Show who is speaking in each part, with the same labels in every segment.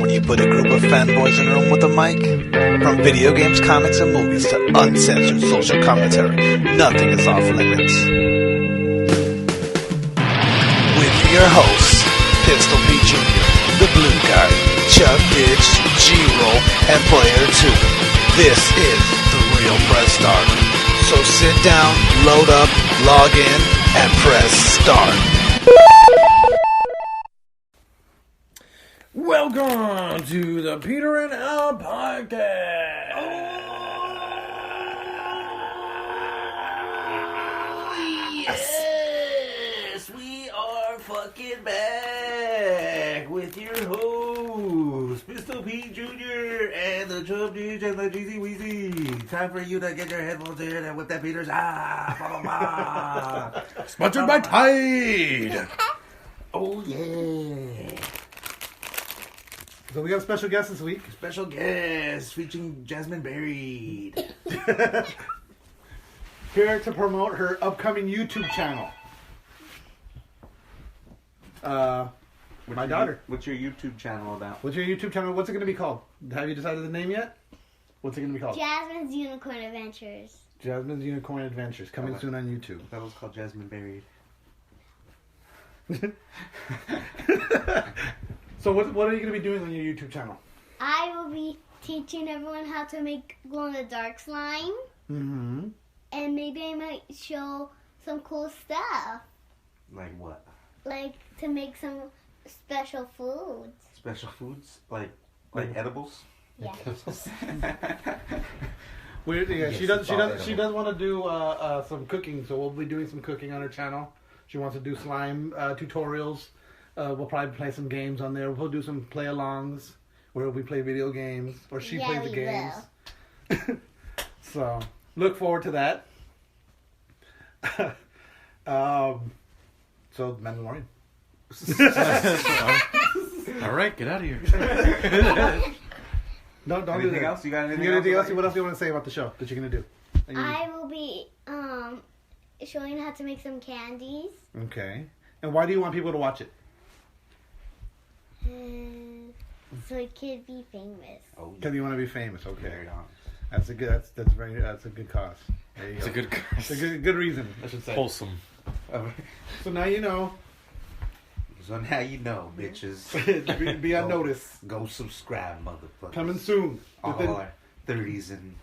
Speaker 1: when you put a group of fanboys in a room with a mic? From video games, comics, and movies to uncensored social commentary, nothing is off limits. With your hosts, Pistol Pete Jr., The Blue Guy, Chuck Ditch, G-Roll, and Player 2. This is The Real Press Start. So sit down, load up, log in, and press start.
Speaker 2: Welcome to the Peter and Al podcast. Yes, we are fucking back with your hosts, Pistol Pete Jr. and the Chub Dude and the Jeezy Weezy. Time for you to get your headphones in and whip that Peter's Sponsored by Tide. Oh yeah.
Speaker 3: So we got a special guest this week.
Speaker 2: Special guest featuring Jasmine Buried.
Speaker 3: Here to promote her upcoming YouTube channel. My daughter.
Speaker 4: What's your YouTube channel about?
Speaker 3: What's your YouTube channel? What's it going to be called? Have you decided the name yet? What's it going to be called?
Speaker 5: Jasmine's Unicorn Adventures.
Speaker 3: Jasmine's Unicorn Adventures. Coming soon on YouTube.
Speaker 4: That was called Jasmine Buried.
Speaker 3: So what are you going to be doing on your YouTube channel?
Speaker 5: I will be teaching everyone how to make glow-in-the-dark slime.
Speaker 3: Mm-hmm.
Speaker 5: And maybe I might show some cool stuff.
Speaker 4: Like what?
Speaker 5: Like to make some special foods.
Speaker 4: Special foods? Like edibles?
Speaker 5: Yeah.
Speaker 3: Weird thing.
Speaker 4: Yes,
Speaker 3: She does want to do some cooking, so we'll be doing some cooking on her channel. She wants to do slime tutorials. We'll probably play some games on there. We'll do some play-alongs where we play video games, or she plays the games. So look forward to that. So Mandalorian.
Speaker 2: All right, get out of here.
Speaker 3: Don't do
Speaker 4: Anything
Speaker 3: that.
Speaker 4: else? You got anything
Speaker 3: What else
Speaker 4: else?
Speaker 3: you want to say about the show that you're gonna do?
Speaker 5: I will be showing how to make some candies.
Speaker 3: Okay. And why do you want people to watch it?
Speaker 5: So it could be famous.
Speaker 4: Oh,
Speaker 3: Because you want to be famous. Okay.
Speaker 4: very on.
Speaker 3: That's a good cause. There you
Speaker 2: It's
Speaker 3: go.
Speaker 2: a good,
Speaker 3: It's a good reason, I should say.
Speaker 2: wholesome.
Speaker 3: So now you know.
Speaker 4: So now you know, bitches.
Speaker 3: be on notice.
Speaker 4: Go subscribe, motherfuckers.
Speaker 3: Coming soon.
Speaker 4: All
Speaker 3: Within-
Speaker 4: our 30s and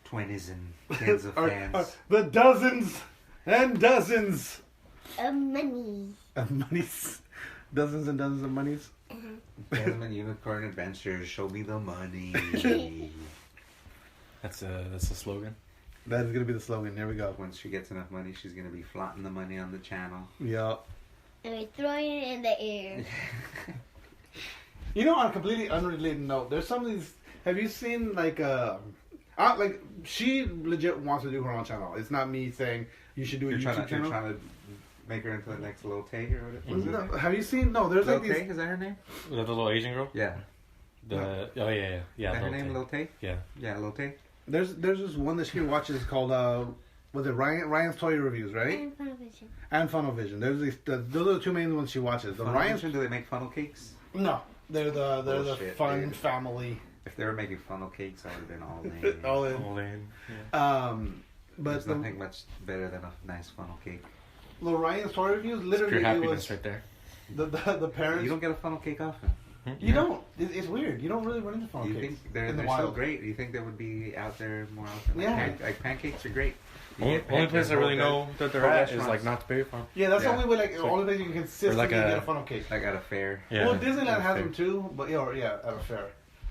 Speaker 4: 20s and tens of fans.
Speaker 3: the dozens and dozens
Speaker 5: Money.
Speaker 3: of monies. Dozens and dozens of monies.
Speaker 4: Jasmine Unicorn Adventures, show me the money.
Speaker 2: That's a slogan.
Speaker 3: That is going to be the slogan. There we go.
Speaker 4: Once she gets enough money, she's going to be flaunting the money on the channel.
Speaker 3: Yeah.
Speaker 5: And we're throwing it in the air.
Speaker 3: You know, on a completely unrelated note, there's some of these. Have you seen she legit wants to do her own channel. It's not me saying you should do a
Speaker 4: You're
Speaker 3: YouTube channel.
Speaker 4: trying to make her into the next Lil Tay or whatever.
Speaker 3: No, have you seen? No, there's
Speaker 4: Lil
Speaker 3: like
Speaker 4: Tay,
Speaker 3: these.
Speaker 4: is that her name?
Speaker 2: The little Asian girl.
Speaker 4: Yeah.
Speaker 2: Yeah.
Speaker 4: Is that her name, Lil Tay?
Speaker 2: Yeah.
Speaker 4: Yeah, Lil Tay.
Speaker 3: There's this one that she watches called was it Ryan's Toy Reviews, right?
Speaker 5: And Funimation.
Speaker 3: And Funnel Vision. There's these. Those are the two main ones she watches. The Ryan's.
Speaker 4: Do they make funnel cakes?
Speaker 3: No, they're the
Speaker 4: Bullshit,
Speaker 3: fun
Speaker 4: dude.
Speaker 3: family.
Speaker 4: If they were making funnel cakes, I would have been all in.
Speaker 3: All in.
Speaker 2: All in.
Speaker 3: But
Speaker 4: There's nothing much better than a nice funnel cake.
Speaker 3: the Ryan's Toy Reviews
Speaker 2: Pure
Speaker 3: literally it
Speaker 2: happiness
Speaker 3: was
Speaker 2: right there.
Speaker 3: the parents.
Speaker 4: You don't get a funnel cake often.
Speaker 3: You don't. It's weird. You don't really run into funnel
Speaker 4: You
Speaker 3: cakes
Speaker 4: think they're
Speaker 3: in the
Speaker 4: so
Speaker 3: wild.
Speaker 4: great? You think they would be out there more often?
Speaker 3: Yeah.
Speaker 4: Like pancakes are great. You
Speaker 2: Only
Speaker 4: get
Speaker 2: place I
Speaker 4: pancakes
Speaker 2: really
Speaker 4: all
Speaker 2: know that they're
Speaker 4: all
Speaker 2: at is
Speaker 4: restaurants.
Speaker 2: like Knott's Berry Farm.
Speaker 3: Yeah, that's
Speaker 4: Yeah.
Speaker 3: the only way.
Speaker 2: So-
Speaker 3: Only way you can consistently
Speaker 2: like
Speaker 3: get a funnel cake.
Speaker 4: Like at a fair,
Speaker 2: Yeah.
Speaker 3: Well, Disneyland
Speaker 2: Yeah,
Speaker 3: has
Speaker 2: fair.
Speaker 3: them too, but at a fair.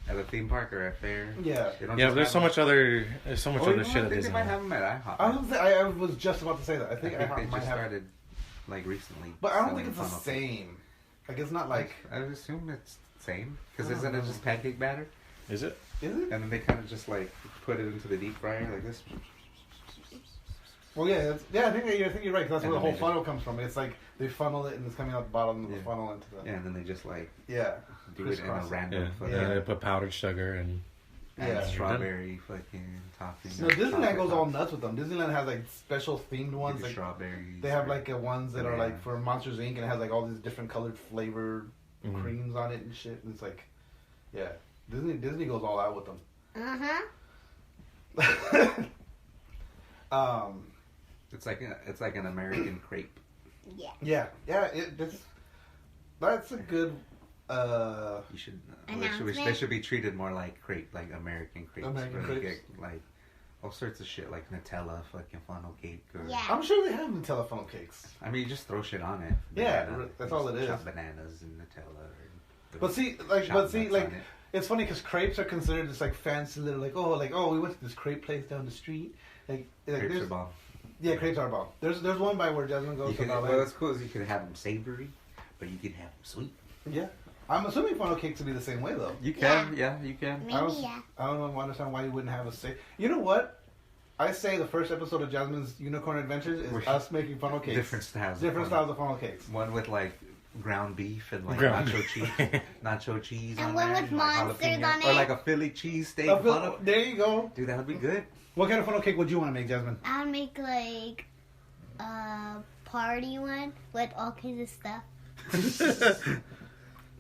Speaker 4: at a theme park or a fair.
Speaker 3: Yeah.
Speaker 4: They don't
Speaker 2: Yeah,
Speaker 4: just
Speaker 2: there's
Speaker 4: have
Speaker 2: so
Speaker 4: them.
Speaker 2: much other other shit
Speaker 4: I
Speaker 2: at
Speaker 4: think they might
Speaker 2: Disneyland.
Speaker 4: have them at IHOP.
Speaker 3: I was just about to say that. I think
Speaker 4: I
Speaker 3: IHOP
Speaker 4: think they
Speaker 3: might
Speaker 4: just
Speaker 3: have,
Speaker 4: started like recently.
Speaker 3: but I don't
Speaker 4: selling
Speaker 3: think it's the
Speaker 4: funnel cake.
Speaker 3: same. Like it's not like.
Speaker 4: I would assume it's the same because
Speaker 3: I don't
Speaker 4: isn't it
Speaker 3: know.
Speaker 4: just pancake batter?
Speaker 2: Is it?
Speaker 3: Is it?
Speaker 4: And then they kind of just like put it into the deep fryer like this.
Speaker 3: Well, yeah, I think you're right. 'Cause that's
Speaker 4: And
Speaker 3: where the
Speaker 4: then
Speaker 3: whole
Speaker 4: they
Speaker 3: funnel comes from. It's like they funnel it and it's coming out the bottom of the
Speaker 4: Yeah.
Speaker 3: funnel into the.
Speaker 4: Yeah, and then they just like
Speaker 3: Yeah.
Speaker 4: do it in a
Speaker 3: Crisscross.
Speaker 4: random
Speaker 2: Yeah.
Speaker 4: fucking
Speaker 2: Yeah. They put powdered sugar and
Speaker 3: Yeah.
Speaker 4: strawberry fucking topping.
Speaker 3: No, Disneyland goes all nuts with them. Disneyland has like special themed ones. Like
Speaker 4: strawberries.
Speaker 3: they have like ones that are like
Speaker 4: Yeah.
Speaker 3: for Monsters Inc. and it has like all these different colored flavored
Speaker 2: Mhm.
Speaker 3: creams on it and shit. And it's like, Yeah. Disney goes all out with them.
Speaker 4: It's like an American crepe.
Speaker 5: Yeah.
Speaker 3: Yeah. That's a good.
Speaker 4: You should. They should be treated more like crepe, like American crepes.
Speaker 3: American
Speaker 4: where you
Speaker 3: crepes.
Speaker 4: get, like all sorts of shit, like Nutella, fucking funnel cake. Or,
Speaker 5: Yeah.
Speaker 3: I'm sure they have Nutella funnel cakes.
Speaker 4: I mean, you just throw shit on it.
Speaker 3: Yeah, that's all it is.
Speaker 4: Chop bananas and Nutella.
Speaker 3: But see, it's funny because crepes are considered this like fancy little we went to this crepe place down the street. Like
Speaker 4: Crepes are bomb.
Speaker 3: Yeah, crepes are bomb. There's one by where Jasmine goes.
Speaker 4: What's cool is you could have them savory, but you could have them sweet.
Speaker 3: Yeah, I'm assuming funnel cakes would be the same way though.
Speaker 4: You can, yeah, you can.
Speaker 5: Maybe,
Speaker 3: I don't understand why you wouldn't have a say. You know what? I say the first episode of Jasmine's Unicorn Adventures is us making funnel cakes.
Speaker 4: Different styles
Speaker 3: of funnel cakes.
Speaker 4: One with like ground beef and like
Speaker 6: Ground
Speaker 4: nacho cheese,
Speaker 5: And
Speaker 4: on
Speaker 5: one
Speaker 4: there,
Speaker 5: with
Speaker 4: like
Speaker 5: monsters
Speaker 4: jalapeno,
Speaker 5: on
Speaker 4: or
Speaker 5: it.
Speaker 4: like a Philly cheesesteak funnel.
Speaker 3: There you go.
Speaker 4: Dude, that would be good.
Speaker 3: What kind of funnel cake would you want to make, Jasmine?
Speaker 5: I would make like a party one with all kinds of stuff.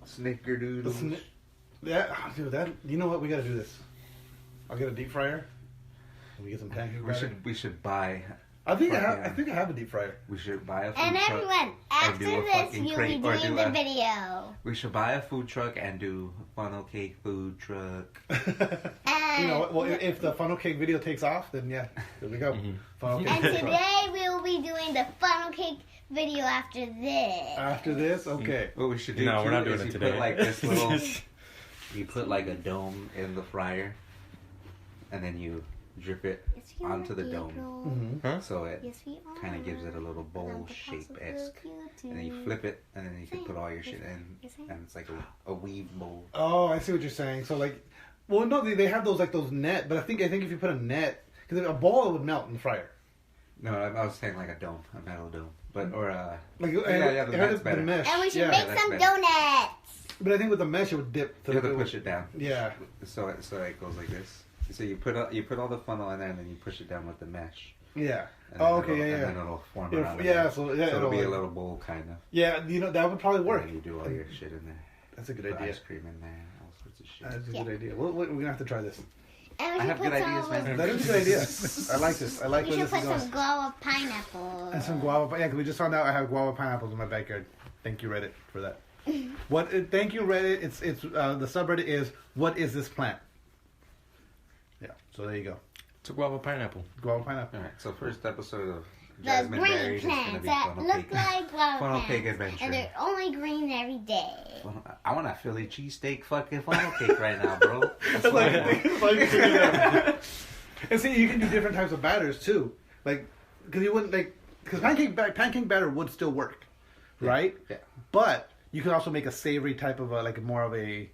Speaker 4: Snickerdoodles.
Speaker 3: Yeah, dude. You know what? We got to do this. I'll get a deep fryer. And we get some pancake batter.
Speaker 4: We should buy.
Speaker 3: I think I have a deep fryer.
Speaker 4: We should buy a food
Speaker 5: And
Speaker 4: truck.
Speaker 5: everyone, after
Speaker 4: do a
Speaker 5: this,
Speaker 4: fucking
Speaker 5: you'll be
Speaker 4: crepe or
Speaker 5: doing
Speaker 4: do
Speaker 5: the
Speaker 4: a-
Speaker 5: video.
Speaker 4: We should buy a food truck and do funnel cake food truck.
Speaker 5: And,
Speaker 3: You know what? Well, if the funnel cake video takes off, then yeah, there we go. Funnel cake.
Speaker 5: and
Speaker 3: food truck.
Speaker 5: today we will be doing the funnel cake video after this.
Speaker 3: After this, okay.
Speaker 4: What we should do?
Speaker 6: No, we're
Speaker 4: too
Speaker 6: not doing
Speaker 4: is
Speaker 6: it
Speaker 4: you
Speaker 6: today.
Speaker 4: Put like this little. You put like a dome in the fryer, and then you drip it
Speaker 5: Yes, we are,
Speaker 4: onto the dome,
Speaker 5: Gabriel.
Speaker 3: Mhm.
Speaker 4: so it
Speaker 5: Yes, we are.
Speaker 4: kind of gives it a little bowl
Speaker 5: I'm the
Speaker 4: shape
Speaker 5: boss of
Speaker 4: esque.
Speaker 5: you too.
Speaker 4: And then you flip it, and then you can put all your shit in,
Speaker 5: Yes, I am.
Speaker 4: and it's like a weave bowl.
Speaker 3: Oh, I see what you're saying. So like, well, no, they have those net, but I think if you put a net, because a ball would melt in the fryer.
Speaker 4: No, I was saying like a dome, a metal dome, but or
Speaker 3: Like
Speaker 4: yeah, the
Speaker 3: it
Speaker 4: net's
Speaker 3: has the
Speaker 4: better.
Speaker 3: mesh.
Speaker 5: And we should
Speaker 3: yeah.
Speaker 5: make
Speaker 4: that's
Speaker 5: some
Speaker 4: better.
Speaker 5: donuts.
Speaker 3: But I think with the mesh, it would dip.
Speaker 4: You have to push it down.
Speaker 3: Yeah.
Speaker 4: So it goes like this. So you put all the funnel in there, and then you push it down with the mesh.
Speaker 3: Yeah.
Speaker 4: And
Speaker 3: Oh,
Speaker 4: then
Speaker 3: okay,
Speaker 4: And
Speaker 3: then
Speaker 4: then it'll form
Speaker 3: It'll-
Speaker 4: around.
Speaker 3: yeah,
Speaker 4: it.
Speaker 3: so, yeah,
Speaker 4: it'll be
Speaker 3: it'll-
Speaker 4: a little bowl kind of.
Speaker 3: Yeah, that would probably work.
Speaker 4: And then you do all your shit in there.
Speaker 3: That's a good
Speaker 4: Put
Speaker 3: idea.
Speaker 4: ice cream in there, all sorts of shit.
Speaker 3: That's a
Speaker 5: Yeah.
Speaker 3: good idea. We're gonna have to try this.
Speaker 5: And we
Speaker 4: I
Speaker 5: should
Speaker 4: have
Speaker 5: put
Speaker 4: good
Speaker 5: some
Speaker 4: ideas, man.
Speaker 3: That is a good idea. I like this. I like
Speaker 5: We
Speaker 3: where
Speaker 5: should
Speaker 3: this
Speaker 5: put
Speaker 3: is going.
Speaker 5: some guava pineapple.
Speaker 3: And some guava. Yeah, 'cause we just found out I have guava pineapples in my backyard. Thank you, Reddit, for that. Thank you, Reddit. It's the subreddit is what is this plant? Yeah. So there you go.
Speaker 6: It's a guava pineapple.
Speaker 3: Guava pineapple.
Speaker 4: All right, so first episode of
Speaker 5: The
Speaker 4: Jasmine
Speaker 5: green
Speaker 4: Berries is gonna
Speaker 5: plants
Speaker 4: be
Speaker 5: that
Speaker 4: funnel
Speaker 5: look
Speaker 4: cake.
Speaker 5: like guava
Speaker 4: Funnel cake
Speaker 5: plants.
Speaker 4: adventure.
Speaker 5: And they're only green every day.
Speaker 4: I want a Philly cheesesteak fucking funnel cake right now, bro. That's
Speaker 3: It's
Speaker 4: what I want.
Speaker 3: and see, you can do different types of batters too. Like, because you wouldn't because pancake batter would still work, right?
Speaker 4: Yeah.
Speaker 3: But you could also make a savory type of more of a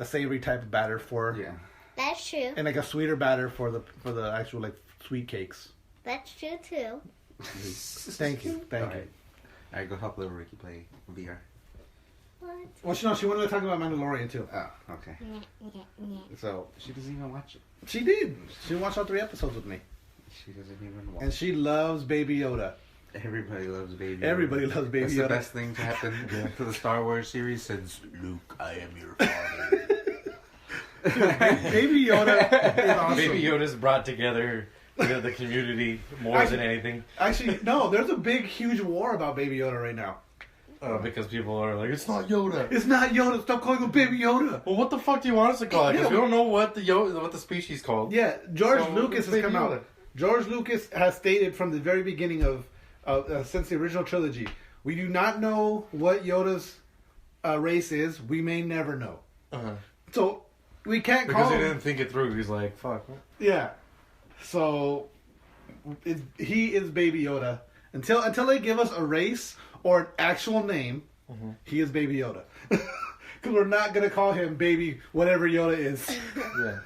Speaker 3: savory type of batter for
Speaker 4: Yeah.
Speaker 5: That's true.
Speaker 3: and like a sweeter batter for the actual like sweet cakes.
Speaker 5: That's true too.
Speaker 3: Thank you, thank
Speaker 4: All
Speaker 3: you.
Speaker 4: right. All right, go help little Ricky play VR.
Speaker 5: What?
Speaker 3: Well, she wanted to talk about Mandalorian too.
Speaker 4: Oh, okay.
Speaker 3: So
Speaker 4: She doesn't even watch it.
Speaker 3: she did. She watched all 3 episodes with me,
Speaker 4: She doesn't even watch
Speaker 3: and she loves Baby Yoda.
Speaker 4: Everybody loves Baby Yoda.
Speaker 3: Everybody loves Baby
Speaker 4: That's
Speaker 3: Yoda.
Speaker 4: the best thing to happen to the Star Wars series since Luke, I am your father.
Speaker 3: Baby Yoda is awesome.
Speaker 6: Baby Yoda's brought together the community more than anything.
Speaker 3: Actually, no. There's a big, huge war about Baby Yoda right now.
Speaker 6: Because people are like, it's not Yoda.
Speaker 3: It's not Yoda. Stop calling him Baby Yoda.
Speaker 6: Well, what the fuck do you want us to call it? Because
Speaker 3: Yeah.
Speaker 6: we don't know what the species called.
Speaker 3: Yeah, George
Speaker 6: So,
Speaker 3: Lucas
Speaker 6: it's
Speaker 3: has
Speaker 6: Baby
Speaker 3: come
Speaker 6: Yoda.
Speaker 3: out. George Lucas has stated from the very beginning of since the original trilogy, we do not know what Yoda's race is. We may never know.
Speaker 6: Uh-huh.
Speaker 3: So we can't
Speaker 6: Because
Speaker 3: call
Speaker 6: he
Speaker 3: him.
Speaker 6: didn't think it through. He's like, fuck.
Speaker 3: Yeah. So he is Baby Yoda until they give us a race or an actual name.
Speaker 6: Mm-hmm.
Speaker 3: He is Baby Yoda. Because we're not gonna call him Baby whatever Yoda is.
Speaker 6: Yeah.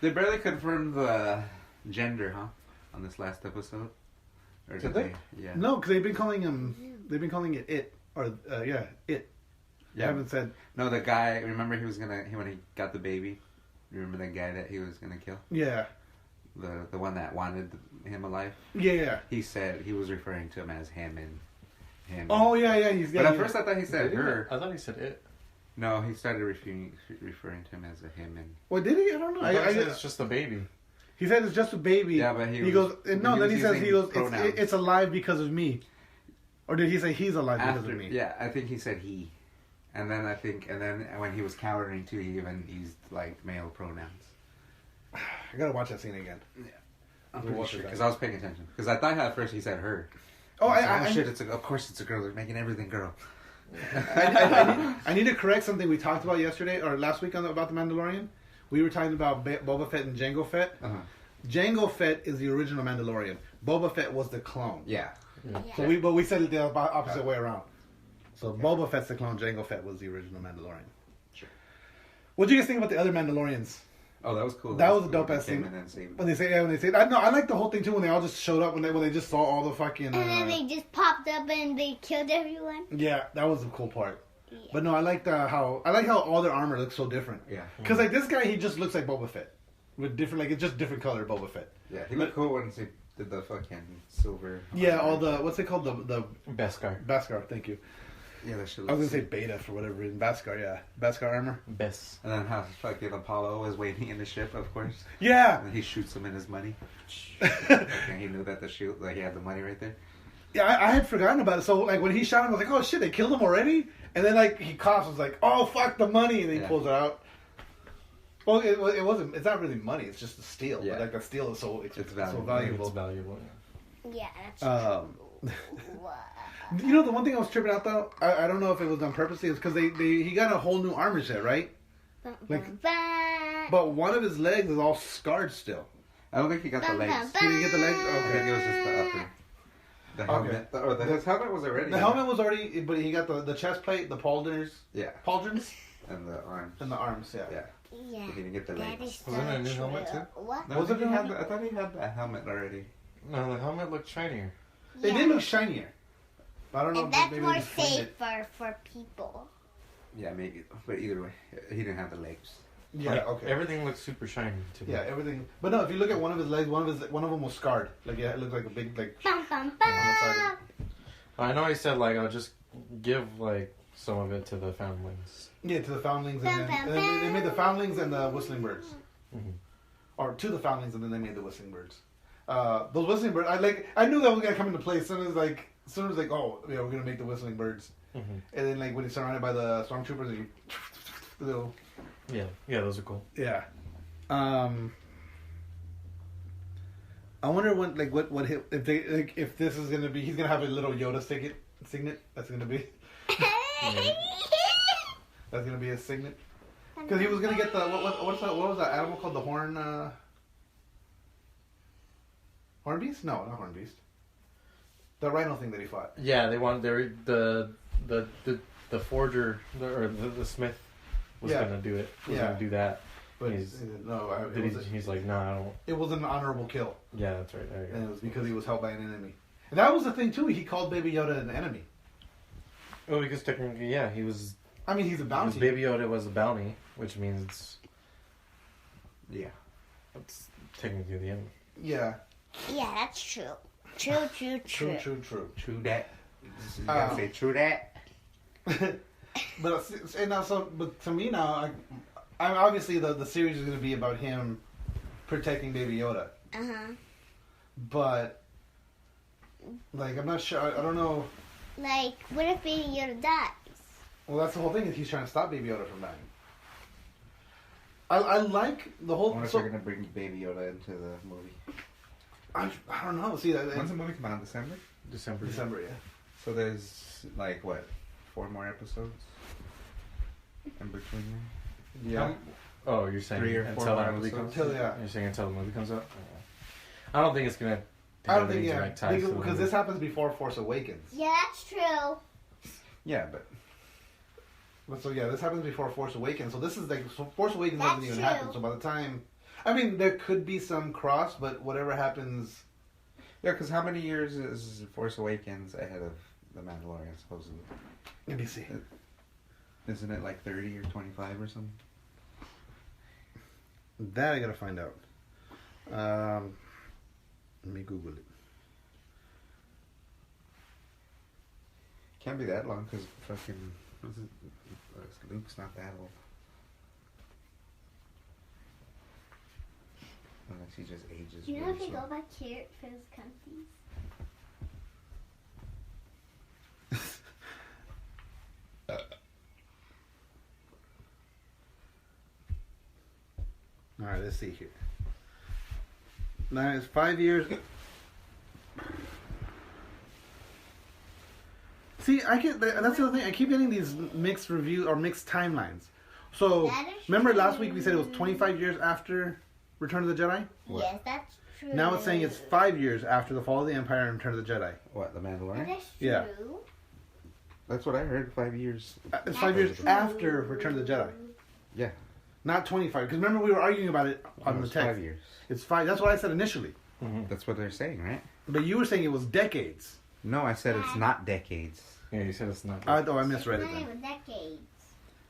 Speaker 4: They barely confirmed the gender, huh? On this last episode. Or
Speaker 3: Did they?
Speaker 4: Yeah.
Speaker 3: No, because they've been calling him. They've been calling it or it. They
Speaker 4: Yeah.
Speaker 3: haven't said.
Speaker 4: No, the guy. Remember, when he got the baby. Remember the guy that he was gonna kill?
Speaker 3: Yeah.
Speaker 4: The one that wanted him alive.
Speaker 3: Yeah.
Speaker 4: He said he was referring to him as him and him.
Speaker 3: Oh yeah. He's.
Speaker 4: But at first I thought he said her.
Speaker 6: I thought he said it.
Speaker 4: No, he started referring to him as a him, and
Speaker 3: Well, did he? I don't know.
Speaker 6: I thought he said it's just a baby.
Speaker 3: He said it's just a baby.
Speaker 4: Yeah, but
Speaker 3: he
Speaker 4: he
Speaker 3: goes,
Speaker 4: was-
Speaker 3: no,
Speaker 4: he
Speaker 3: then
Speaker 4: was
Speaker 3: he says,
Speaker 4: using pronouns.
Speaker 3: it's alive because of me. Or did he say he's alive because
Speaker 4: after,
Speaker 3: of me?
Speaker 4: yeah, I think he said he, and then when he was cowering too, he even used like male pronouns.
Speaker 3: I gotta watch that scene again.
Speaker 4: I'm
Speaker 3: We'll
Speaker 4: pretty
Speaker 3: watch
Speaker 4: sure
Speaker 3: it
Speaker 4: because
Speaker 3: back.
Speaker 4: I was paying attention. Because I thought at first he said her.
Speaker 3: Oh,
Speaker 4: I shit! Of course it's a girl. They're making everything girl.
Speaker 3: I need to correct something we talked about yesterday or last week about the Mandalorian. We were talking about Boba Fett and Jango Fett.
Speaker 4: Uh-huh.
Speaker 3: Jango Fett is the original Mandalorian. Boba Fett was the clone.
Speaker 4: Yeah.
Speaker 3: So we said it the opposite way around. So Boba Fett's the clone. Jango Fett was the original Mandalorian.
Speaker 4: Sure.
Speaker 3: What do you guys think about the other Mandalorians?
Speaker 4: Oh, that was cool.
Speaker 3: That was a
Speaker 4: cool.
Speaker 3: dope ass
Speaker 4: They came
Speaker 3: scene.
Speaker 4: in and saved
Speaker 3: When they say, I know, I like the whole thing too. When they all just showed up, when they just saw all the fucking.
Speaker 5: And then they just popped up and they killed everyone.
Speaker 3: Yeah, that was the cool part.
Speaker 5: Yeah.
Speaker 3: But no, I like how all their armor looks so different.
Speaker 4: Yeah.
Speaker 3: Because like this guy, he just looks like Boba Fett, with different it's just different color Boba Fett.
Speaker 4: Yeah, he looked cool when he did the fucking silver.
Speaker 3: Yeah, all the what's it called the
Speaker 6: Beskar.
Speaker 3: Beskar. Thank you.
Speaker 4: Yeah, that shit.
Speaker 3: I was gonna say Beta for whatever reason. Beskar, yeah, Beskar armor.
Speaker 6: Best.
Speaker 4: And then how fucking Apollo was waiting in the ship, of course.
Speaker 3: Yeah.
Speaker 4: And then he shoots him in his money. And he knew that he had the money right there.
Speaker 3: Yeah, I had forgotten about it. So like when he shot him, I was like, oh shit, they killed him already. And then like he coughs, I was like, oh fuck the money, and then he
Speaker 4: Yeah.
Speaker 3: pulls it out. Well, it wasn't. It's not really money. It's just the steel.
Speaker 4: Yeah.
Speaker 3: But like the steel is so
Speaker 4: It's
Speaker 3: valuable.
Speaker 4: valuable.
Speaker 6: It's valuable.
Speaker 5: Yeah, that's
Speaker 3: Um,
Speaker 5: true.
Speaker 3: You know, the one thing I was tripping out though, I don't know if it was done purposely, is because he got a whole new armor set, right? Like- But one of his legs is all scarred still.
Speaker 4: I don't think he got the legs.
Speaker 3: He didn't get the legs.
Speaker 4: I think
Speaker 3: Okay.
Speaker 4: it was just the upper. The helmet. His helmet was already.
Speaker 3: The helmet was already, but he got the chest plate, the pauldrons,
Speaker 4: Yeah, and the arms.
Speaker 3: and the arms. Yeah.
Speaker 4: Yeah.
Speaker 5: Yeah.
Speaker 4: He didn't get the
Speaker 5: That
Speaker 4: legs.
Speaker 5: is so
Speaker 6: Wasn't it a new
Speaker 5: true.
Speaker 6: helmet, too?
Speaker 5: What?
Speaker 4: No,
Speaker 3: Was
Speaker 4: I,
Speaker 3: it
Speaker 4: think
Speaker 3: a
Speaker 4: he
Speaker 3: helmet?
Speaker 4: had, I thought he had a helmet already.
Speaker 6: No, the helmet looked shinier.
Speaker 3: It did look shinier. I don't know.
Speaker 5: And
Speaker 3: if
Speaker 5: that's
Speaker 3: maybe
Speaker 5: more
Speaker 3: they just cleaned
Speaker 5: safe
Speaker 3: it.
Speaker 5: for people.
Speaker 4: Yeah, maybe. But either way, he didn't have the legs.
Speaker 3: Yeah.
Speaker 6: Like,
Speaker 3: Okay.
Speaker 6: Everything looks super shiny to me.
Speaker 3: Yeah, everything. But no, if you look at one of his legs, one of them was scarred. Like yeah, it looked like a big like.
Speaker 5: Bum, bum,
Speaker 3: On the side
Speaker 5: bum.
Speaker 6: I know he said like I'll just give like some of it to the foundlings.
Speaker 3: Yeah, to the foundlings, and then they made the foundlings and the whistling birds,
Speaker 6: Mhm.
Speaker 3: or to the foundlings, and then they made the whistling birds. Those whistling birds, I knew that was gonna come into play as soon as oh yeah, we're gonna make the whistling birds,
Speaker 6: Mhm.
Speaker 3: and then like when he's surrounded by the stormtroopers, and little
Speaker 6: Yeah, those are cool.
Speaker 3: yeah. I wonder if this is gonna be, he's gonna have a little Yoda signet. That's gonna be his signet. Because he was gonna get the what was that animal called, the horn beast? No, not horn beast. The rhino thing that he fought.
Speaker 6: Yeah, they wanted the forger or the smith was
Speaker 3: Yeah.
Speaker 6: gonna do it. Was
Speaker 3: Yeah.
Speaker 6: gonna do that.
Speaker 3: But
Speaker 6: He's-
Speaker 3: no,
Speaker 6: He's like, no, I don't.
Speaker 3: it was an honorable kill,
Speaker 6: Yeah, that's right. There you
Speaker 3: and it
Speaker 6: go.
Speaker 3: was because he was held by an enemy. And that was the thing too. He called Baby Yoda an enemy.
Speaker 6: Well, because technically, yeah, he was.
Speaker 3: I mean, he's a
Speaker 6: Because
Speaker 3: bounty.
Speaker 6: Baby Yoda was a bounty, which means
Speaker 4: Yeah.
Speaker 6: it's technically the enemy.
Speaker 3: Yeah,
Speaker 5: Yeah, that's true. True.
Speaker 3: true.
Speaker 4: True that. You
Speaker 3: Uh,
Speaker 4: gotta say true that.
Speaker 3: But to me now, I'm obviously the series is going to be about him protecting Baby Yoda.
Speaker 5: Uh-huh.
Speaker 3: But like, I'm not sure. I don't know.
Speaker 5: Like, what if Baby Yoda dies?
Speaker 3: Well, that's the whole thing. Is he's trying to stop Baby Yoda from dying. I like the
Speaker 4: I
Speaker 3: whole.
Speaker 4: wonder if
Speaker 3: So,
Speaker 4: they're gonna bring Baby Yoda into the movie.
Speaker 3: I don't know. See that
Speaker 4: When's the movie come out? December.
Speaker 3: December, yeah.
Speaker 4: So there's like what, 4 more episodes in between there.
Speaker 3: Yeah.
Speaker 6: Oh, you're saying
Speaker 4: 3 or 4
Speaker 6: until
Speaker 4: more
Speaker 6: that movie comes?
Speaker 4: episodes.
Speaker 3: Until, yeah.
Speaker 6: You're saying until the movie comes out? I don't think it's gonna.
Speaker 3: I don't
Speaker 6: have
Speaker 3: think
Speaker 6: any
Speaker 3: yeah,
Speaker 6: direct ties to the
Speaker 3: because
Speaker 6: movie.
Speaker 3: this happens before Force Awakens.
Speaker 5: Yeah, that's true.
Speaker 4: Yeah, but
Speaker 3: But so yeah, this happens before Force Awakens. So this is like Force Awakens
Speaker 5: That's
Speaker 3: doesn't even
Speaker 5: true.
Speaker 3: happen. So by the time, I mean, there could be some cross, but whatever happens.
Speaker 4: yeah, because how many years is Force Awakens ahead of the Mandalorian supposedly?
Speaker 3: Let me see.
Speaker 4: Isn't it like 30 or 25 or something?
Speaker 3: That I gotta find out. Let me Google it.
Speaker 4: Can't be that long because fucking Luke's not that old. Unless he just ages.
Speaker 5: You know,
Speaker 4: really
Speaker 5: if you
Speaker 4: slow.
Speaker 5: go back here, it feels comfy.
Speaker 3: All right, let's see here. Now it's 5 years. See, that's the other thing. I keep getting these mixed reviews or mixed timelines. So,
Speaker 5: That is
Speaker 3: remember
Speaker 5: true.
Speaker 3: last week we said it was 25 years after Return of the Jedi?
Speaker 4: What?
Speaker 5: Yes, that's true.
Speaker 3: Now it's saying it's 5 years after the fall of the Empire and Return of the Jedi.
Speaker 4: What, the
Speaker 5: That
Speaker 4: Mandalorian?
Speaker 5: is true.
Speaker 3: Yeah.
Speaker 4: That's what I heard. 5 years.
Speaker 3: It's 5 years after Return of the Jedi.
Speaker 4: Yeah.
Speaker 3: Not 25. Because remember we were arguing about it on
Speaker 4: It
Speaker 3: the
Speaker 4: was
Speaker 3: text.
Speaker 4: 5 years.
Speaker 3: It's 5. That's what I said initially.
Speaker 4: That's what they're saying, right?
Speaker 3: But you were saying it was decades.
Speaker 4: No, I said it's not decades.
Speaker 6: Yeah, you said it's not.
Speaker 3: I misread it
Speaker 5: Not
Speaker 3: then.
Speaker 5: even decades.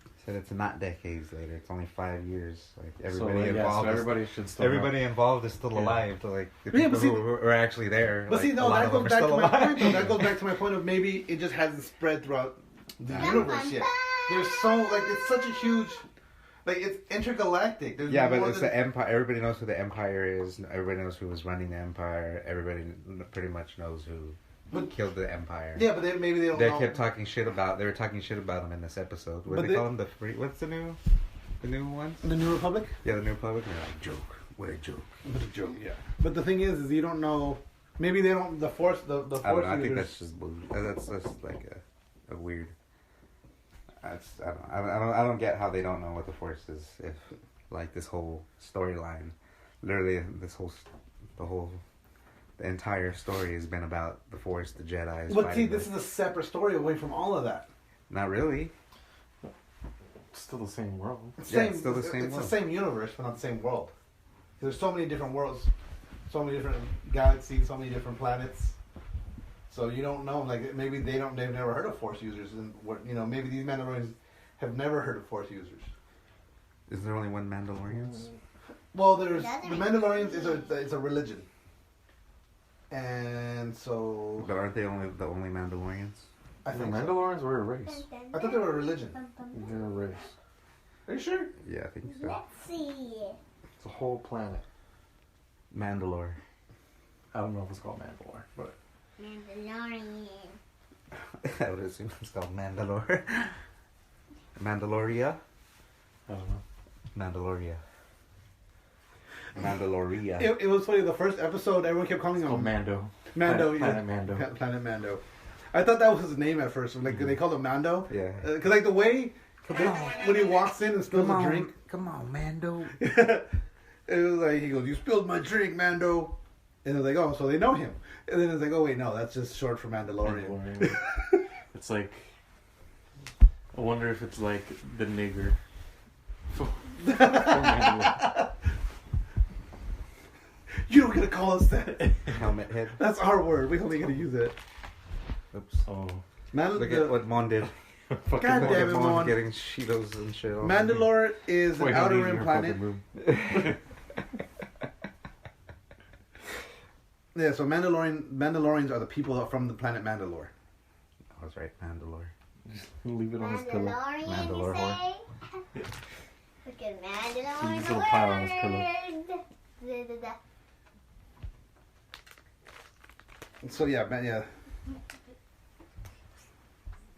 Speaker 4: I said it's not decades later. It's only 5 years. Like
Speaker 6: So,
Speaker 4: everybody involved.
Speaker 6: so everybody should still.
Speaker 4: Everybody involved is still
Speaker 6: Yeah.
Speaker 4: alive. So, like the
Speaker 3: Yeah,
Speaker 4: people
Speaker 3: but see-
Speaker 4: who were actually there.
Speaker 3: But
Speaker 4: like,
Speaker 3: see,
Speaker 4: a
Speaker 3: no,
Speaker 4: lot
Speaker 3: that
Speaker 4: of
Speaker 3: goes
Speaker 4: them are
Speaker 3: back to
Speaker 4: still
Speaker 3: my
Speaker 4: alive.
Speaker 3: point. Though. That goes back to my point of maybe it just hasn't spread throughout the
Speaker 5: Bum,
Speaker 3: universe
Speaker 5: bum,
Speaker 3: yet.
Speaker 5: bum.
Speaker 3: There's so it's such a huge, it's intergalactic. There's
Speaker 4: Yeah, but
Speaker 3: more
Speaker 4: it's
Speaker 3: than-
Speaker 4: the Empire. Everybody knows who the Empire is. Everybody knows who was running the Empire. Everybody pretty much knows who
Speaker 3: But-
Speaker 4: killed the Empire.
Speaker 3: Yeah, but maybe they don't
Speaker 4: They
Speaker 3: know.
Speaker 4: kept talking shit about. They were talking shit about him in this episode. What
Speaker 3: But
Speaker 4: do they call him? What's the new ones?
Speaker 3: The New Republic.
Speaker 4: Yeah, the New Republic. And they're like, joke. What a joke.
Speaker 3: But a joke, yeah. But the thing is you don't know. Maybe they don't. The Force. The
Speaker 4: I don't
Speaker 3: Force.
Speaker 4: know. I think
Speaker 3: users-
Speaker 4: that's just bullshit. That's like a weird. I don't get how they don't know what the Force is. If like this whole storyline, literally the entire story has been about the Force, the Jedi.
Speaker 3: But see, this is a separate story away from all of that.
Speaker 4: Not really.
Speaker 6: It's still the same world.
Speaker 3: It's
Speaker 4: Yeah, it's still the same
Speaker 3: It's
Speaker 4: world.
Speaker 3: the same universe, but not the same world. There's so many different worlds, so many different galaxies, so many different planets. So you don't know. Like maybe they've never heard of Force users, and maybe these Mandalorians have never heard of Force users.
Speaker 4: Is there only one Mandalorian?
Speaker 3: Well, the
Speaker 5: Doesn't
Speaker 3: Mandalorians is a religion, and so
Speaker 4: But aren't they the only Mandalorians?
Speaker 3: I
Speaker 6: The
Speaker 3: think so.
Speaker 6: Mandalorians were a race.
Speaker 3: I thought they were a religion.
Speaker 6: They're a race.
Speaker 3: Are you sure?
Speaker 4: Yeah, I think so.
Speaker 5: Let's see.
Speaker 6: It's a whole planet.
Speaker 4: Mandalore.
Speaker 6: I don't know if it's called Mandalore, but
Speaker 5: Mandalorian.
Speaker 4: I would assume it's called Mandalore. Mandaloria.
Speaker 6: I don't know.
Speaker 4: Mandaloria. Mandaloria.
Speaker 3: It was funny. The first episode, everyone kept calling
Speaker 6: It's called
Speaker 3: him
Speaker 6: Mando.
Speaker 3: Mando.
Speaker 6: Planet
Speaker 3: yeah.
Speaker 6: Mando.
Speaker 3: Planet Mando. I thought that was his name at first. Like they called him Mando.
Speaker 4: Yeah.
Speaker 3: Because like the way when he walks in and spills a drink,
Speaker 4: Come on, Mando.
Speaker 3: it was like he goes, "You spilled my drink, Mando," and it's like, "Oh, so they know him." And then it's like, "Oh wait, no, that's just short for Mandalorian."
Speaker 6: Mandalorian. It's like, I wonder if it's like the nigger. For Mandalore.
Speaker 3: You don't gotta call us that.
Speaker 4: Helmet head.
Speaker 3: That's our word. We only gonna use it.
Speaker 4: Oops.
Speaker 6: Oh,
Speaker 4: Look at what Mon did.
Speaker 6: fucking
Speaker 3: God
Speaker 6: Mandalore.
Speaker 3: damn it,
Speaker 4: Mon's
Speaker 3: Mon.
Speaker 4: getting Cheetos and shit. all over
Speaker 3: Mandalore is
Speaker 6: Wait,
Speaker 3: an
Speaker 6: no,
Speaker 3: outer
Speaker 6: these are
Speaker 3: rim
Speaker 6: her
Speaker 3: planet.
Speaker 6: fucking room.
Speaker 3: Yeah, so Mandalorians are the people from the planet Mandalore.
Speaker 4: I was right, Mandalore.
Speaker 6: Just leave it on his pillow.
Speaker 5: Mandalorian,
Speaker 4: Mandalore
Speaker 5: you say? Look at Mandalorian.
Speaker 6: See this little pile on his pillow.
Speaker 5: pillow.
Speaker 3: So yeah.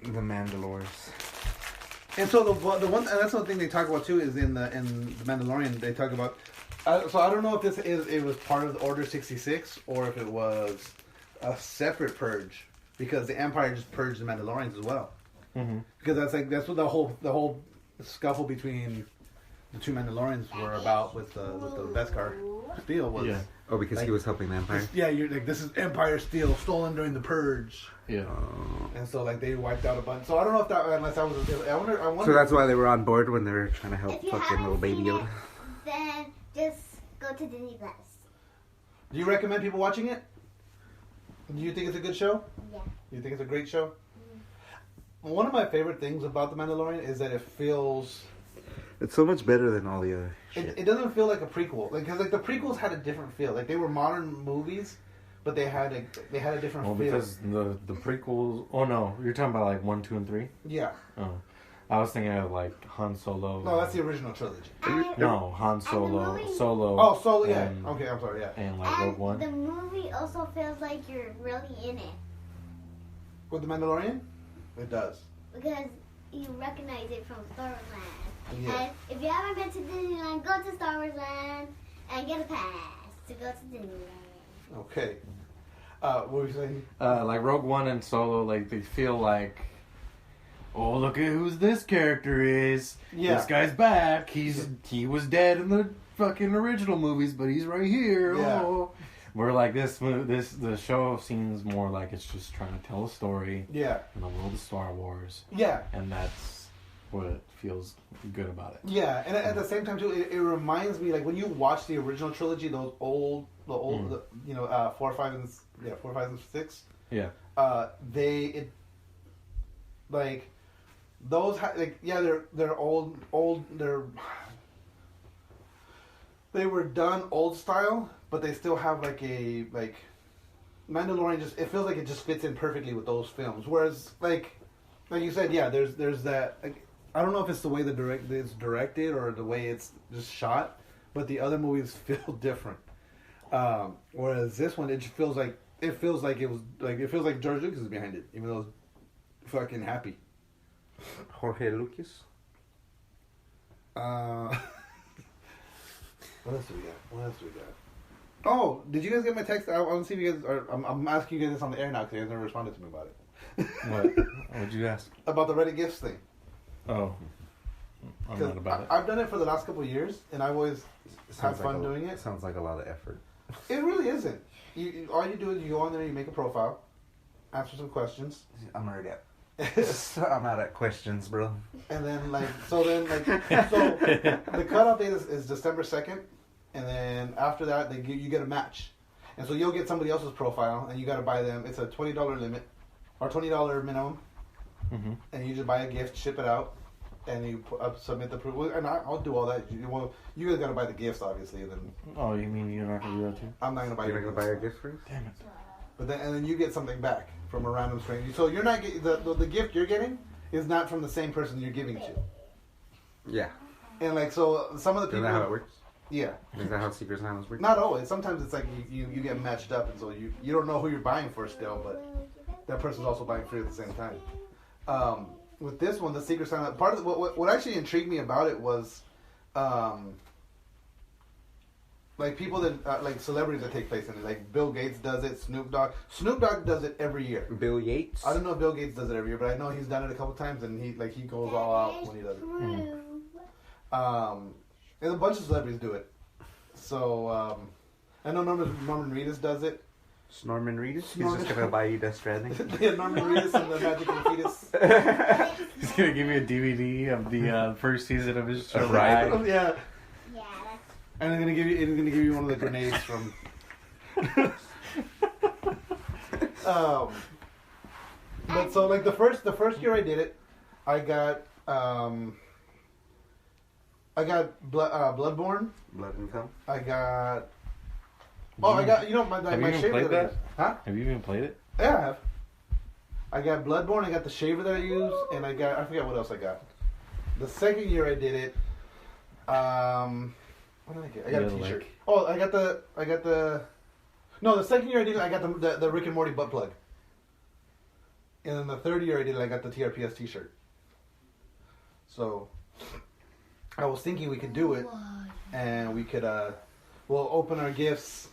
Speaker 4: The Mandalores.
Speaker 3: And so the one, and that's one thing they talk about too is in the Mandalorian they talk about. So I don't know if it was part of the Order 66 or if it was a separate purge because the Empire just purged the Mandalorians as well.
Speaker 6: Mm-hmm.
Speaker 3: Because that's what the whole scuffle between the two Mandalorians were about with the Beskar Steel was.
Speaker 6: Yeah.
Speaker 4: Oh, because he
Speaker 3: Like-
Speaker 4: was helping the Empire?
Speaker 3: Yeah, you're like this is Empire Steel stolen during the purge,
Speaker 6: Yeah.
Speaker 3: and so like they wiped out a bunch. So I don't know if that unless that was. I wonder.
Speaker 4: So that's why they were on board when they were trying to help
Speaker 5: If you
Speaker 4: fucking
Speaker 5: haven't
Speaker 4: little baby
Speaker 5: seen
Speaker 4: Yoda.
Speaker 5: it, then just go to Disney Plus.
Speaker 3: Do you recommend people watching it? Do you think it's a good show?
Speaker 5: Yeah.
Speaker 3: Do you think it's a great show? One of my favorite things about The Mandalorian is that it feels.
Speaker 4: It's so much better than all the other shit.
Speaker 3: It doesn't feel like a prequel. Because the prequels had a different feel. Like they were modern movies, but they had a different
Speaker 6: Well,
Speaker 3: feel.
Speaker 6: because the prequels. Oh no, you're talking about like 1, 2, and 3.
Speaker 3: Yeah.
Speaker 6: Oh, I was thinking of like Han Solo.
Speaker 3: No, that's the original trilogy.
Speaker 6: No, Han Solo,
Speaker 5: movie-
Speaker 6: Solo.
Speaker 3: Oh, Solo, yeah.
Speaker 6: and-
Speaker 3: Okay, I'm sorry, yeah.
Speaker 6: And like Rogue
Speaker 5: And
Speaker 6: One.
Speaker 5: the movie also feels like you're really in it
Speaker 3: With the Mandalorian? It does.
Speaker 5: because you recognize it from Star Wars Land.
Speaker 3: Yeah.
Speaker 5: And if you haven't been to Disneyland, go to Star Wars Land and get a pass to go to Disneyland.
Speaker 3: Okay. What were you saying?
Speaker 6: Like Rogue One and Solo, like they feel like, oh look at who this character is.
Speaker 3: Yeah.
Speaker 6: This guy's back. He was dead in the fucking original movies, but he's right here.
Speaker 3: Yeah.
Speaker 6: Oh. Where like the show seems more like it's just trying to tell a story
Speaker 3: Yeah.
Speaker 6: in the world of Star Wars,
Speaker 3: Yeah.
Speaker 6: and that's what it feels good about it.
Speaker 3: Yeah, and at the same time too, it reminds me like when you watch the original trilogy, those old, 4, 5, and 6.
Speaker 6: Yeah.
Speaker 3: They're old. They were done old style, but they still have like Mandalorian. It feels like it just fits in perfectly with those films. Whereas like you said, yeah, there's that. Like, I don't know if it's the way it's directed or the way it's just shot, but the other movies feel different. Whereas this one, it feels like George Lucas is behind it, even though it's fucking happy.
Speaker 4: Jorge Lucas.
Speaker 3: What else do we got? Oh, did you guys get my text? I want to see if you guys are. I'm asking you guys this on the air now because you guys never responded to me about it.
Speaker 6: What? What'd you ask?
Speaker 3: About the Reddit gifts thing.
Speaker 6: Oh, I'm not about it.
Speaker 3: I've done it for the last couple of years, and I've always had fun doing it.
Speaker 4: Sounds like a lot of effort.
Speaker 3: It really isn't. All you do is you go on there, you make a profile, answer some questions,
Speaker 4: I'm already at. I'm out at questions, bro.
Speaker 3: and then so the cutoff date is December 2nd, and then after that you get a match, and so you'll get somebody else's profile, and you got to buy them. It's a $20 limit or $20 minimum,
Speaker 6: Mm-hmm.
Speaker 3: and you just buy a gift, ship it out, and you submit the proof. And I'll do all that. You guys got to buy the gifts, obviously, and then
Speaker 6: Oh, you mean you're not gonna do that too?
Speaker 3: I'm not gonna buy.
Speaker 4: You're
Speaker 3: your
Speaker 4: not gonna buy
Speaker 3: gifts.
Speaker 4: your gift first?
Speaker 6: Damn it.
Speaker 3: But then you get something back from a random stranger. So you're not getting the gift you're getting is not from the same person you're giving to.
Speaker 4: Yeah.
Speaker 3: And so some of the
Speaker 4: Is
Speaker 3: people.
Speaker 4: that how it works?
Speaker 3: Yeah.
Speaker 4: Is that how Secret Santas work?
Speaker 3: Not always. Sometimes it's like you get matched up, and so you don't know who you're buying for still, but that person's also buying for you at the same time. With this one, the Secret Santa, part of what actually intrigued me about it was, like people that like celebrities that take place in it. Like Bill Gates does it. Snoop Dogg does it every year.
Speaker 4: Bill Yates?
Speaker 3: I don't know if Bill Gates does it every year, but I know he's done it a couple times, and he goes all out when he does it. And a bunch of celebrities do it. So I know Norman Reedus does it.
Speaker 4: Norman Reedus? He's just gonna buy you Death Stranding?
Speaker 3: Yeah, Norman Reedus and the Magical Fetus.
Speaker 6: He's gonna give me a DVD of the first season of his show.
Speaker 4: Right.
Speaker 3: Yeah.
Speaker 5: Yeah, that's
Speaker 3: And it's gonna give you one of the grenades from. But so like the first year I did it, I got Bloodborne.
Speaker 4: Blood and Cum?
Speaker 3: I got. Oh, I got my
Speaker 6: Have you
Speaker 3: my
Speaker 6: even
Speaker 3: shaver
Speaker 6: played
Speaker 3: that I
Speaker 6: that?
Speaker 3: use. Huh?
Speaker 6: Have you even played it?
Speaker 3: Yeah, I have. I got Bloodborne. I got the shaver that I use, and I forget what else I got. The second year I did it. What did I get? I got a
Speaker 6: Yeah,
Speaker 3: T-shirt.
Speaker 6: like-
Speaker 3: Oh, I got the. No, the second year I did it, I got the Rick and Morty butt plug. And then the third year I did it, I got the TRPS T-shirt. So, I was thinking we could do it, and we could we'll open our gifts,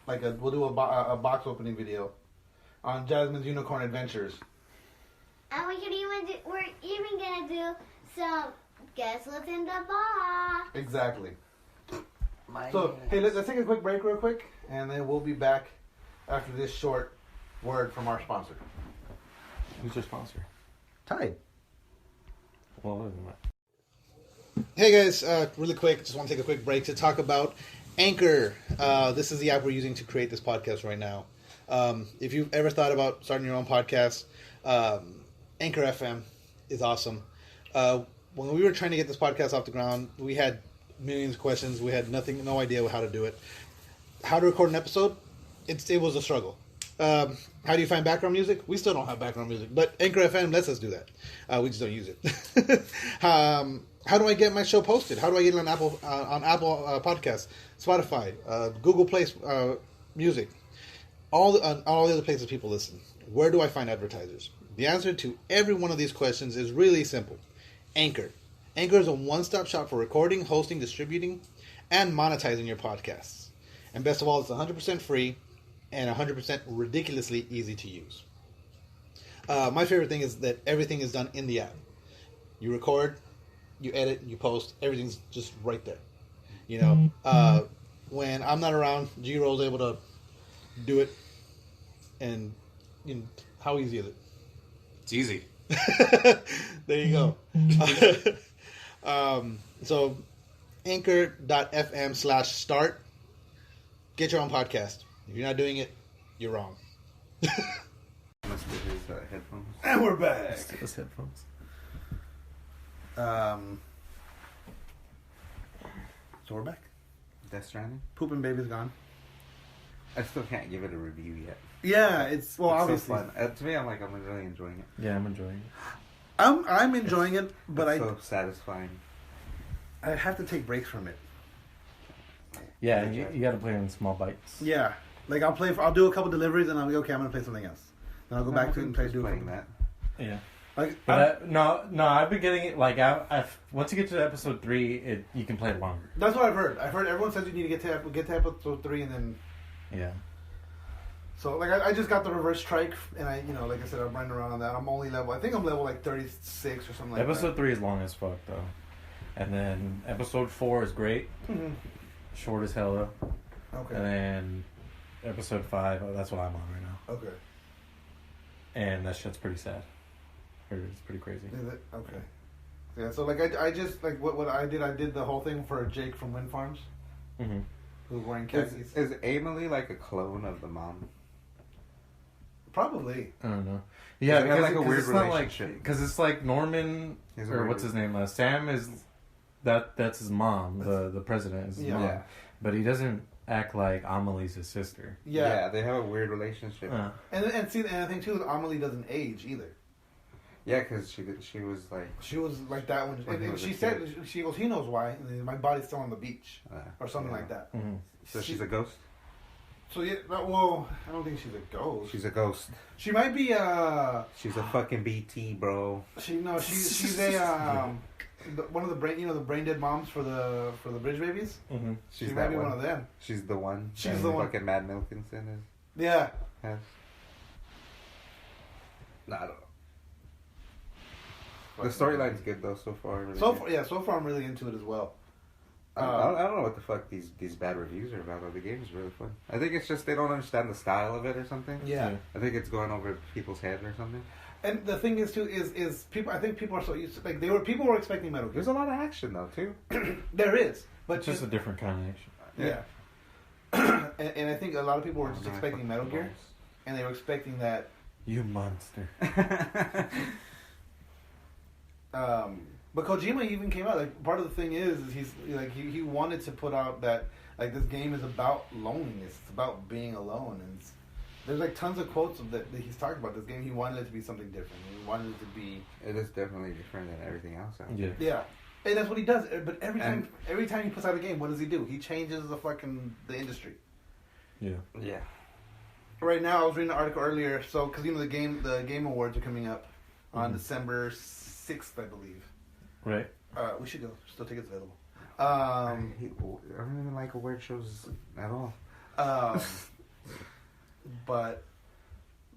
Speaker 3: we'll do a box opening video on Jasmine's Unicorn Adventures.
Speaker 5: and we're even gonna do some guess what's in the box.
Speaker 3: Exactly. So, hey, let's take a quick break real quick, and then we'll be back after this short word from our sponsor.
Speaker 6: Who's your sponsor?
Speaker 3: Tide.
Speaker 6: Well, other than that.
Speaker 1: Hey guys, really quick, just want to take a quick break to talk about Anchor. This is the app we're using to create this podcast right now. If you've ever thought about starting your own podcast, Anchor FM is awesome. When we were trying to get this podcast off the ground, we had millions of questions. We had no idea how to do it. How to record an episode?
Speaker 7: it was a struggle. How do you find background music? We still don't have background music, but Anchor FM lets us do that. We just don't use it. How do I get my show posted? How do I get it on Apple Podcasts, Spotify, Google Play Music, all the other places people listen? Where do I find advertisers? The answer to every one of these questions is really simple. Anchor. Anchor is a one-stop shop for recording, hosting, distributing, and monetizing your podcasts. And best of all, it's 100% free and 100% ridiculously easy to use. My favorite thing is that everything is done in the app. You record, you edit, you post, everything's just right there. You know, when I'm not around, G-Roll's able to do it. And you know, how easy is it?
Speaker 4: It's easy.
Speaker 7: There you go. So anchor.fm/start. Get your own podcast. If you're not doing it, you're wrong.
Speaker 4: Must be his headphones.
Speaker 7: And we're back.
Speaker 6: Those headphones.
Speaker 7: So we're back.
Speaker 4: Death Stranding.
Speaker 7: Poopin' Baby's gone.
Speaker 4: I still can't give it a review yet.
Speaker 7: Yeah, it's well,
Speaker 4: It's
Speaker 7: obviously.
Speaker 4: so fun. To me, I'm really enjoying it.
Speaker 6: Yeah, I'm enjoying it.
Speaker 7: I'm enjoying it, but
Speaker 4: It's so satisfying.
Speaker 7: I have to take breaks from it.
Speaker 6: Yeah, you got to play in small bites.
Speaker 7: Yeah, like I'll do a couple deliveries and I'll be okay. I'm gonna play something else. Then I'll go back to it and do a
Speaker 4: playing
Speaker 7: couple.
Speaker 4: that.
Speaker 6: Yeah.
Speaker 7: Like
Speaker 6: But no, I've been getting it. Like, I've once you get to episode 3, you can play it longer.
Speaker 7: that's what I've heard. I've heard everyone says you need to get to episode 3 and then.
Speaker 6: Yeah.
Speaker 7: So like I just got the reverse strike and like I said, I'm running around on that. I'm only level. I think I'm level like 36 or something like that.
Speaker 6: Episode 3 is long as fuck though, and then episode 4 is great, short as hell though.
Speaker 7: Okay.
Speaker 6: And then episode 5, that's what I'm on right now,
Speaker 7: Okay.
Speaker 6: and that shit's pretty sad. It's pretty crazy.
Speaker 7: Is it? Okay. Yeah, so like I just like what I did the whole thing for Jake from Wind Farms,
Speaker 6: Mm-hmm.
Speaker 7: who's wearing khakis.
Speaker 4: Is Emily like a clone of the mom?
Speaker 7: Probably.
Speaker 6: I don't know. Yeah,
Speaker 4: They got,
Speaker 6: because
Speaker 4: like, a weird
Speaker 6: it's not like
Speaker 4: relationship.
Speaker 6: because it's like Norman
Speaker 4: He's a
Speaker 6: or
Speaker 4: weird-
Speaker 6: what's his name? Sam is that's his mom. The president is his
Speaker 7: Yeah.
Speaker 6: mom,
Speaker 4: Yeah.
Speaker 6: but he doesn't act like Amelie's his sister.
Speaker 7: Yeah.
Speaker 4: They have a weird relationship.
Speaker 7: And I think too, Amelie doesn't age either.
Speaker 4: Yeah, because she was like.
Speaker 7: She was like that when
Speaker 4: When he
Speaker 7: and
Speaker 4: was a
Speaker 7: she
Speaker 4: kid.
Speaker 7: said she goes, he knows why. And then, my body's still on the beach or something
Speaker 4: yeah.
Speaker 7: like that.
Speaker 6: Mm-hmm.
Speaker 4: So she's a ghost.
Speaker 7: So yeah, well, I don't think she's a ghost.
Speaker 4: She's a ghost.
Speaker 7: She might be
Speaker 4: She's a fucking BT, bro.
Speaker 7: she's a one of the brain dead moms for the bridge babies.
Speaker 6: Mm-hmm.
Speaker 7: She
Speaker 4: She's
Speaker 7: might
Speaker 4: that
Speaker 7: be
Speaker 4: one.
Speaker 7: one of them.
Speaker 4: She's the one.
Speaker 7: She's
Speaker 4: that
Speaker 7: the one.
Speaker 4: Fucking Matt Milkinson is.
Speaker 7: Yeah.
Speaker 4: Has. Nah, I don't know. The storyline's good though so far. Really
Speaker 7: So
Speaker 4: good.
Speaker 7: far I'm really into it as well.
Speaker 4: I don't know what the fuck these bad reviews are about. Though the game is really fun. I think it's just they don't understand the style of it or something.
Speaker 7: Yeah.
Speaker 4: I think it's going over people's head or something.
Speaker 7: And the thing is too is people. I think people are so used to, like people were expecting Metal Gear.
Speaker 4: There's a lot of action though too.
Speaker 7: There is, but
Speaker 6: It's just a different kind of action.
Speaker 7: yeah. and I think a lot of people were just expecting Metal Gear, and they were expecting that.
Speaker 6: You monster.
Speaker 7: But Kojima even came out like part of the thing is he's like he wanted to put out that like this game is about loneliness. It's about being alone, and there's like tons of quotes of that he's talked about this game. He wanted it to be something different. He wanted it to be
Speaker 4: It is definitely different than everything else out
Speaker 6: Yeah.
Speaker 4: there.
Speaker 7: yeah. And that's what he does. But every time he puts out a game, what does he do? He changes the the industry.
Speaker 6: Yeah.
Speaker 4: Yeah.
Speaker 7: Right now, I was reading an article earlier. So, because the game awards are coming up on December 6th, I believe.
Speaker 6: Right.
Speaker 7: We should go. Still tickets available.
Speaker 4: I don't even like award shows at all.
Speaker 7: But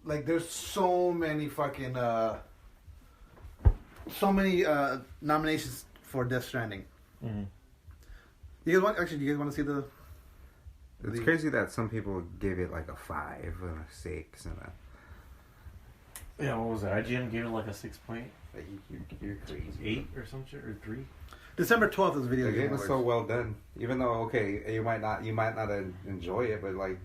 Speaker 7: like, there's so many fucking nominations for Death Stranding.
Speaker 6: Mm-hmm.
Speaker 7: Do you guys want to see the?
Speaker 4: It's crazy that some people give it like a 5 and a 6 and a.
Speaker 6: Yeah, what was it? IGN gave it like a 6.8
Speaker 4: Like you're crazy.
Speaker 6: or some shit, or 3.
Speaker 7: December 12th is Video
Speaker 4: The
Speaker 7: Game
Speaker 4: game is
Speaker 7: Awards.
Speaker 4: so well done. Even though you might not enjoy it, but like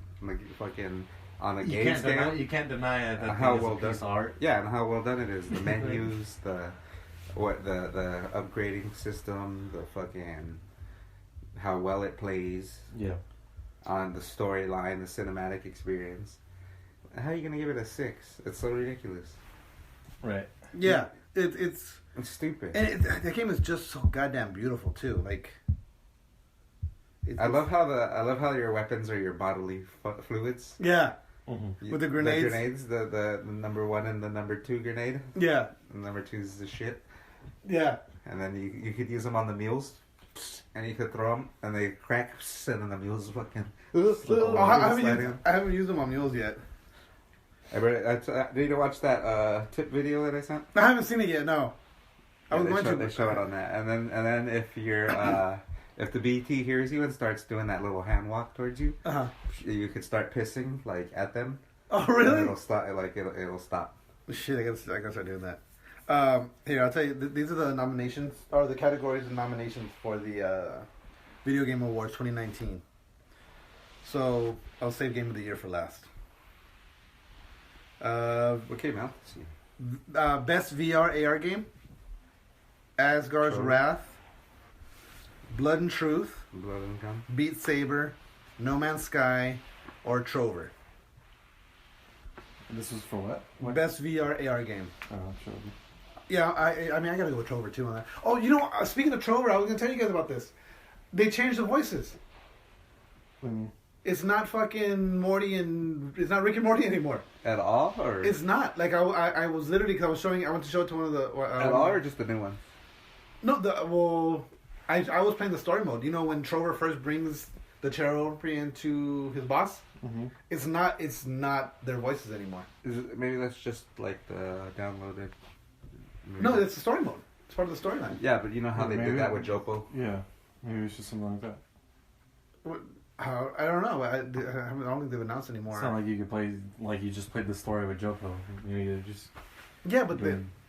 Speaker 4: fucking on a game scale,
Speaker 6: You can't deny it. That
Speaker 4: how
Speaker 6: thing is
Speaker 4: well
Speaker 6: a piece
Speaker 4: done.
Speaker 6: of art.
Speaker 4: Yeah, and how well done it is. The menus, the upgrading system, the fucking how well it plays.
Speaker 6: Yeah.
Speaker 4: on the storyline, the cinematic experience. How are you gonna give it a 6? It's so ridiculous.
Speaker 6: Right.
Speaker 3: Yeah, it's
Speaker 4: stupid.
Speaker 3: and the game is just so goddamn beautiful too. Like,
Speaker 4: I love how your weapons are your bodily fluids.
Speaker 3: Yeah,
Speaker 6: Mm-hmm.
Speaker 3: with the grenades.
Speaker 4: The grenades, the number 1 and the number 2 grenade.
Speaker 3: Yeah,
Speaker 4: And number 2 is the shit.
Speaker 3: yeah.
Speaker 4: And then you could use them on the mules, and you could throw them, and they crack, and then the mules fucking.
Speaker 3: I haven't used them on mules yet.
Speaker 4: Did you watch that tip video that I sent?
Speaker 3: I haven't seen it yet. No, I was going to.
Speaker 4: They show it on that, and then if you're if the BT hears you and starts doing that little hand walk towards you, you could start pissing like at them.
Speaker 3: Oh really?
Speaker 4: And it'll stop. Like it'll stop.
Speaker 3: Shit, I gotta start doing that. Here, I'll tell you. These are the nominations, or the categories and nominations for the Video Game Awards 2019. So I'll save Game of the Year for last.
Speaker 4: What came out this year?
Speaker 3: Best VR AR game. Asgard's
Speaker 4: Trover.
Speaker 3: Wrath. Blood and Truth.
Speaker 4: Blood and Gum.
Speaker 3: Beat Saber. No Man's Sky. Or Trover.
Speaker 6: This was for what?
Speaker 3: Best VR AR game.
Speaker 6: Oh, sure.
Speaker 3: Yeah, I mean, I gotta go with Trover too on that. Oh, you know, speaking of Trover, I was gonna tell you guys about this. They changed the voices.
Speaker 6: What do you mean?
Speaker 3: It's not fucking Morty and it's not Rick and Morty anymore.
Speaker 4: At all, or
Speaker 3: It's not. Like I was literally, cause I went to show it to one of the.
Speaker 4: at all, or just the new one?
Speaker 3: No, I was playing the story mode. You know when Trover first brings the Cherokee into his boss.
Speaker 6: Mm-hmm.
Speaker 3: It's not their voices anymore.
Speaker 4: Maybe that's just like the downloaded.
Speaker 3: No, it's the story mode. It's part of the storyline.
Speaker 4: Yeah, but you know how they
Speaker 6: Maybe.
Speaker 4: did that with Jopo?
Speaker 6: Yeah. Maybe it's just something like that.
Speaker 3: I don't know. I don't think they've announced anymore.
Speaker 6: It's not like you could play, like you just played the story with Joko. You know, you just...
Speaker 3: Yeah, but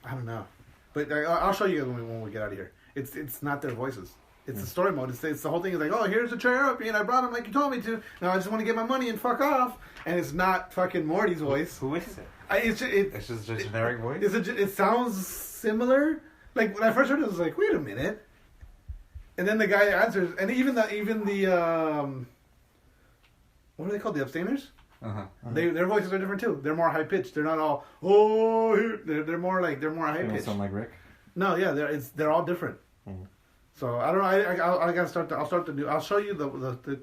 Speaker 3: I don't know. But I'll show you when we get out of here. It's not their voices. It's the story mode. It's the whole thing is like, oh, here's the Cherokee, and I brought him like you told me to. Now I just want to get my money and fuck off. And it's not fucking Morty's voice.
Speaker 4: Who is it?
Speaker 3: It's
Speaker 4: just a generic voice?
Speaker 3: It sounds similar. Like when I first heard it, I was like, wait a minute. And then the guy answers, and even the what are they called? The abstainers?
Speaker 4: Uh-huh.
Speaker 3: Their voices are different too. They're more high pitched. They're not all they're more high
Speaker 6: They don't
Speaker 3: pitched.
Speaker 6: sound like Rick.
Speaker 3: No, yeah, they're all different.
Speaker 6: Mhm.
Speaker 3: So I don't know. I gotta start. I'll start the new. I'll show you the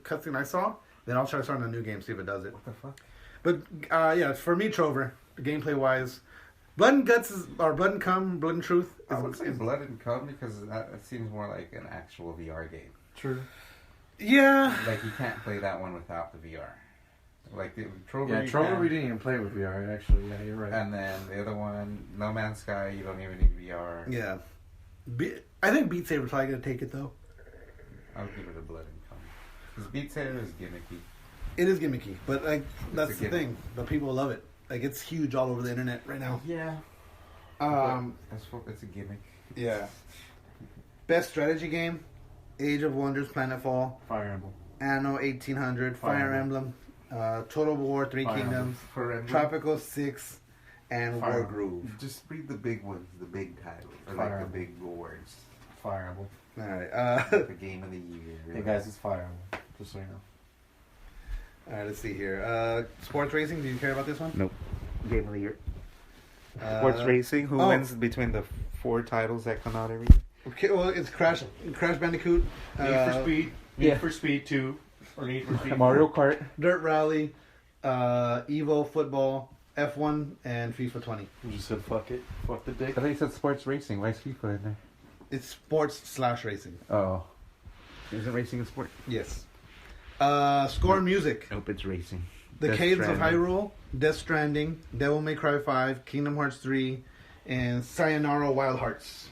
Speaker 3: cutscene I saw. Then I'll try starting a new game, see if it does it.
Speaker 4: What the fuck?
Speaker 3: But yeah, for me, Trover, gameplay wise, Blood and Guts or Blood and Cum, Blood and Truth.
Speaker 4: I would say Blood and Cum because it seems more like an actual VR game.
Speaker 6: True.
Speaker 3: Yeah.
Speaker 4: Like you can't play that one without the VR. Like the Trover.
Speaker 6: Yeah, Trover we didn't even play with VR, actually. Yeah, you're right.
Speaker 4: And then the other one, No Man's Sky, you don't even need VR.
Speaker 3: Yeah. I think Beat Saber's probably gonna take it though.
Speaker 4: I would give it a Blood and Cum. Because Beat Saber is gimmicky.
Speaker 3: It is gimmicky, but like that's
Speaker 4: a
Speaker 3: the
Speaker 4: gimmick.
Speaker 3: thing. The people love it. Like it's huge all over the internet right now.
Speaker 6: Yeah.
Speaker 4: It's a gimmick.
Speaker 3: Yeah. Best strategy game: Age of Wonders, Planetfall,
Speaker 6: Fire Emblem.
Speaker 3: Anno 1800, Fire Emblem, Total War, Three
Speaker 6: Fire
Speaker 3: Kingdoms,
Speaker 4: For Emblem,
Speaker 3: Tropical 6, and
Speaker 6: Fire
Speaker 3: Wargroove.
Speaker 4: just read the big ones, the big titles, or
Speaker 6: Fire
Speaker 4: like the
Speaker 6: Emblem.
Speaker 4: big words.
Speaker 6: Fire Emblem.
Speaker 3: All right.
Speaker 4: Like the game of the year.
Speaker 6: Hey guys, it's Fire Emblem. Just so you know.
Speaker 3: All right. Let's see here. Sports racing. Do you care about this one?
Speaker 4: Nope. Game of the year. Sports racing. Who wins between the 4 titles that come out every year?
Speaker 3: Okay, well, it's Crash Bandicoot.
Speaker 6: Need for Speed. Need for Speed 2. Or Need for Speed
Speaker 4: Mario
Speaker 6: 4.
Speaker 4: Kart.
Speaker 3: Dirt Rally, Evo Football, F1, and FIFA 20.
Speaker 6: You just said fuck it. Fuck the dick.
Speaker 4: I thought you said sports racing. Why is FIFA in there?
Speaker 3: It's sports/racing.
Speaker 4: Oh. Isn't racing a sport?
Speaker 3: Yes. Score and music.
Speaker 4: Nope, it's racing.
Speaker 3: The
Speaker 4: Death
Speaker 3: Caves of
Speaker 4: Stranding.
Speaker 3: Hyrule, Death Stranding, Devil May Cry 5, Kingdom Hearts 3, and Sayonara Wild Hearts.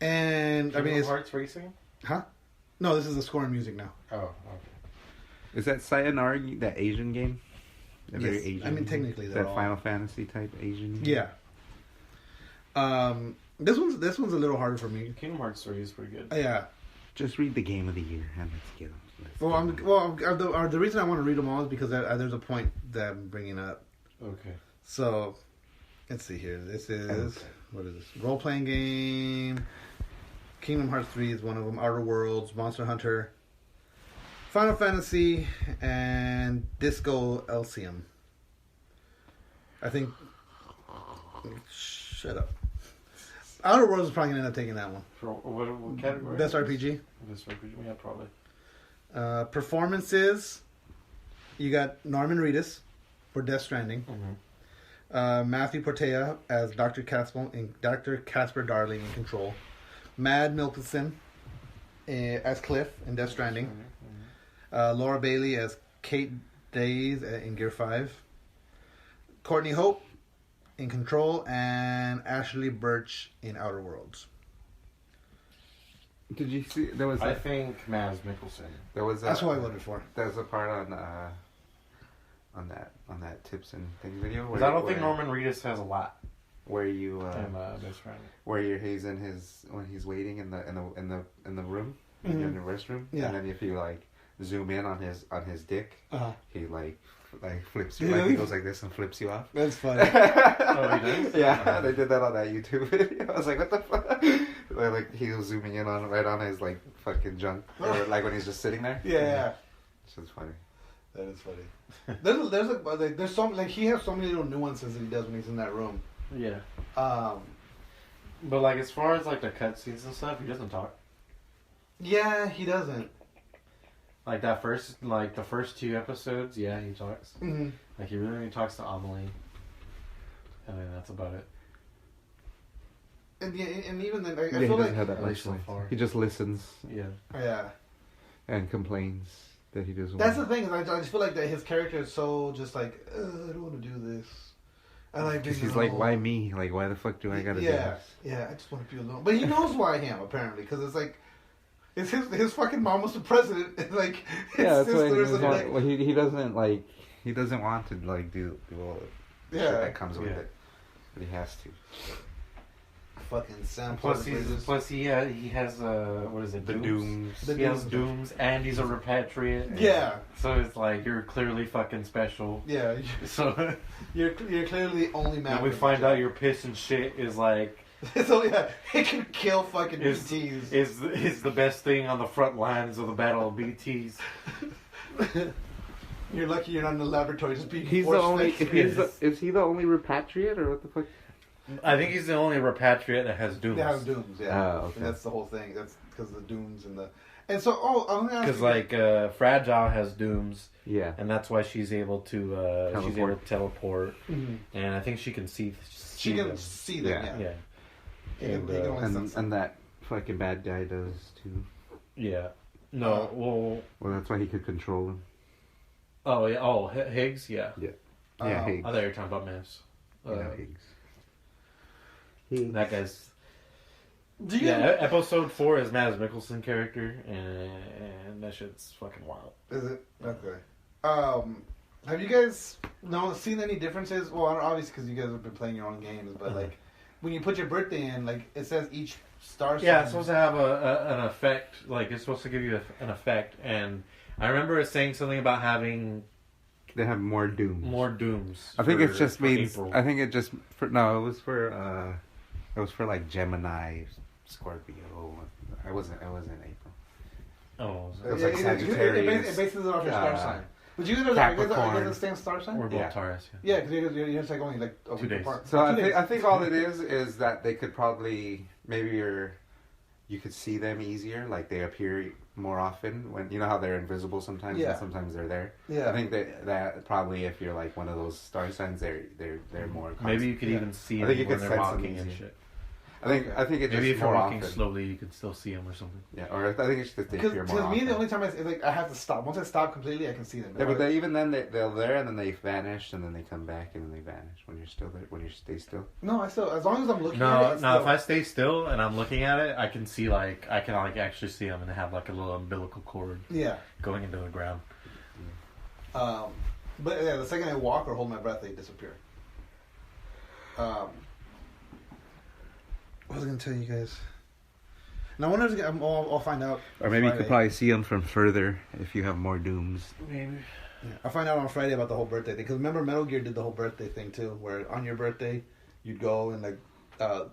Speaker 3: And I mean,
Speaker 6: Kingdom
Speaker 3: it's
Speaker 6: Hearts Racing?
Speaker 3: huh? No, this is the score and music now.
Speaker 6: Oh, okay.
Speaker 4: Is that Sayonara, that Asian game? That very
Speaker 3: Yes.
Speaker 4: Asian
Speaker 3: I mean, technically, they're
Speaker 4: that
Speaker 3: all.
Speaker 4: Final Fantasy type Asian.
Speaker 3: Yeah. This one's a little harder for me.
Speaker 6: Kingdom Hearts 3 is pretty good.
Speaker 3: Yeah.
Speaker 4: Just read the game of the year and let's get them.
Speaker 3: The reason I want to read them all is because there's a point that I'm bringing up.
Speaker 6: Okay.
Speaker 3: So, let's see here. This is
Speaker 4: Okay.
Speaker 3: what is this? Role playing game. Kingdom Hearts 3 is one of them. Outer Worlds, Monster Hunter,
Speaker 7: Final Fantasy and Disco Elysium. I think. Shut up. Outer Worlds is probably gonna end up taking that one.
Speaker 6: For what category?
Speaker 7: Best RPG.
Speaker 6: Best RPG. Yeah, probably.
Speaker 7: Performances. You got Norman Reedus for Death Stranding.
Speaker 6: Mm-hmm.
Speaker 7: Matthew Portea as Dr. Casper Darling in Control. Mad Mikkelsen as Cliff in Death Stranding. Laura Bailey as Kate Days in Gear 5. Courtney Hope in Control, and Ashley Birch in Outer Worlds.
Speaker 4: Did you see there was?
Speaker 6: I think Mads Mikkelsen.
Speaker 4: There was.
Speaker 7: That's what I voted for.
Speaker 4: There was a part on that tips and things video.
Speaker 6: Because I don't think Norman Reedus has a lot.
Speaker 4: Where you
Speaker 6: Best Friend.
Speaker 4: where he's in his when he's waiting in the room
Speaker 7: Mm-hmm.
Speaker 4: in the restroom,
Speaker 7: Yeah.
Speaker 4: and then if you like zoom in on his dick, he like flips you,
Speaker 7: Really?
Speaker 4: like he goes like this and flips you off.
Speaker 7: That's funny.
Speaker 6: Oh, he does?
Speaker 4: Yeah, they did that on that YouTube video. I was like, what the fuck? Like he was zooming in right on his like fucking junk, or like when he's just sitting there.
Speaker 7: Yeah.
Speaker 4: Which is funny.
Speaker 7: That is funny. There's so like he has so many little nuances that he does when he's in that room.
Speaker 6: Yeah.
Speaker 7: Um,
Speaker 6: But like as far as like the cutscenes and stuff, he doesn't talk.
Speaker 7: yeah, he doesn't.
Speaker 6: Like the first 2 episodes, yeah, he talks.
Speaker 7: Mm-hmm.
Speaker 6: Like he really only talks to Amelie, and then that's about it.
Speaker 7: And even then, I
Speaker 4: Yeah, he
Speaker 7: feel
Speaker 4: doesn't
Speaker 7: like
Speaker 4: have that
Speaker 6: at
Speaker 4: much.
Speaker 6: least so far.
Speaker 4: He just listens
Speaker 6: Yeah.
Speaker 7: yeah.
Speaker 4: and complains that he doesn't.
Speaker 7: That's the thing is I just feel like that his character is so just like I don't want to do this. I like being
Speaker 4: He's
Speaker 7: alone.
Speaker 4: like, why me? Like, why the fuck do I gotta do this?
Speaker 7: Yeah, I just want to be alone. But he knows who I am apparently because it's like. It's his fucking mom was the president, and like his
Speaker 4: Yeah, that's why
Speaker 7: sisters and like
Speaker 4: he doesn't want to like do all the shit that comes with it, but he has to.
Speaker 7: fucking Sam.
Speaker 6: Plus he has what is it?
Speaker 4: The Dooms.
Speaker 6: He has Dooms, and he's a repatriate.
Speaker 7: Yeah.
Speaker 6: So it's like you're clearly fucking special.
Speaker 7: Yeah.
Speaker 6: So
Speaker 7: You're clearly the only man.
Speaker 6: and we find out your piss and shit is like
Speaker 7: So yeah, it can kill fucking
Speaker 6: is
Speaker 7: BTs.
Speaker 6: is the best thing on the front lines of the battle of BTs.
Speaker 7: You're lucky you're not in the laboratory just being
Speaker 4: He's the
Speaker 7: force
Speaker 4: only.
Speaker 7: fed.
Speaker 4: Is he the only repatriate or what the fuck?
Speaker 6: I think he's the only repatriate that has Dooms.
Speaker 7: They have dooms, yeah.
Speaker 4: Oh, okay.
Speaker 7: And that's the whole thing. That's because of the dooms and so I'm gonna ask
Speaker 6: Because
Speaker 7: you-
Speaker 6: like Fragile has Dooms,
Speaker 4: Yeah.
Speaker 6: and that's why she's able to teleport,
Speaker 7: Mhm.
Speaker 6: and I think she can see
Speaker 7: she can
Speaker 6: them.
Speaker 7: see them.
Speaker 4: Yeah.
Speaker 7: Yeah.
Speaker 6: Yeah.
Speaker 7: He can only sense them.
Speaker 4: And that fucking bad guy does too.
Speaker 6: Yeah. No. Well.
Speaker 4: Well, that's why he could control him.
Speaker 6: Oh yeah. Oh Higgs. Yeah.
Speaker 4: Yeah,
Speaker 7: Oh.
Speaker 4: Higgs.
Speaker 6: I thought you were talking about Mavs.
Speaker 4: Higgs.
Speaker 6: That guy's.
Speaker 7: Do you?
Speaker 6: Yeah. Episode 4 is Mads Mikkelsen character, and that shit's fucking wild.
Speaker 7: Is it okay? Have you guys seen any differences? Well, obviously because you guys have been playing your own games, but like when you put your birthday in, like it says each star.
Speaker 6: Yeah,
Speaker 7: sign-
Speaker 6: it's supposed to have an effect. Like it's supposed to give you an effect, and I remember it saying something about having
Speaker 4: They have more Dooms.
Speaker 6: more Dooms.
Speaker 4: I think
Speaker 6: for-
Speaker 4: it's just
Speaker 6: for
Speaker 4: means.
Speaker 6: April.
Speaker 4: I think it just. It was for like Gemini, Scorpio. I wasn't April.
Speaker 6: Oh,
Speaker 4: It was like Sagittarius.
Speaker 7: It bases it off your star
Speaker 4: uh,
Speaker 7: sign. But you guys are
Speaker 4: Capricorn.
Speaker 7: the same star sign?
Speaker 6: we're both
Speaker 4: Yeah.
Speaker 6: Taurus.
Speaker 7: Yeah, because you're just like only like a
Speaker 6: 2
Speaker 7: week
Speaker 6: days.
Speaker 7: apart.
Speaker 4: So
Speaker 7: 2 days.
Speaker 4: I think all it is that they could probably you could see them easier, like they appear more often when you know how they're invisible sometimes
Speaker 7: Yeah.
Speaker 4: and sometimes they're there.
Speaker 7: Yeah.
Speaker 4: I think that probably if you're like one of those star signs, they're more.
Speaker 6: Maybe you could
Speaker 7: Yeah.
Speaker 6: even see
Speaker 4: I
Speaker 6: them
Speaker 4: think you
Speaker 6: when
Speaker 4: could
Speaker 6: they're
Speaker 4: sense them
Speaker 6: walking and
Speaker 4: easier.
Speaker 6: shit.
Speaker 4: I think it
Speaker 6: Maybe
Speaker 4: just
Speaker 6: if you're
Speaker 4: more
Speaker 6: walking
Speaker 4: often.
Speaker 6: slowly, you can still see them or something.
Speaker 4: Yeah, or I think it's just they
Speaker 7: Because
Speaker 4: appear more
Speaker 7: me,
Speaker 4: often.
Speaker 7: the only time I have to stop. Once I stop completely, I can see them.
Speaker 4: Yeah, but even then they're there and then they vanish and then they come back and then they vanish when you're still there when you stay still.
Speaker 7: No, I still, as long as I'm looking at
Speaker 6: No,
Speaker 7: it.
Speaker 6: no. If I stay still and I'm looking at it, I can see I can actually see them and have like a little umbilical cord
Speaker 7: Yeah.
Speaker 6: going into the ground.
Speaker 7: But yeah, the second I walk or hold my breath, they disappear. What was I going to tell you guys? Now, I wonder if I'll find out.
Speaker 4: Or maybe you
Speaker 7: Friday.
Speaker 4: could probably see them from further if you have more Dooms.
Speaker 6: Maybe.
Speaker 7: Yeah, I'll find out on Friday about the whole birthday thing. Because remember, Metal Gear did the whole birthday thing too, where on your birthday, you'd go and like,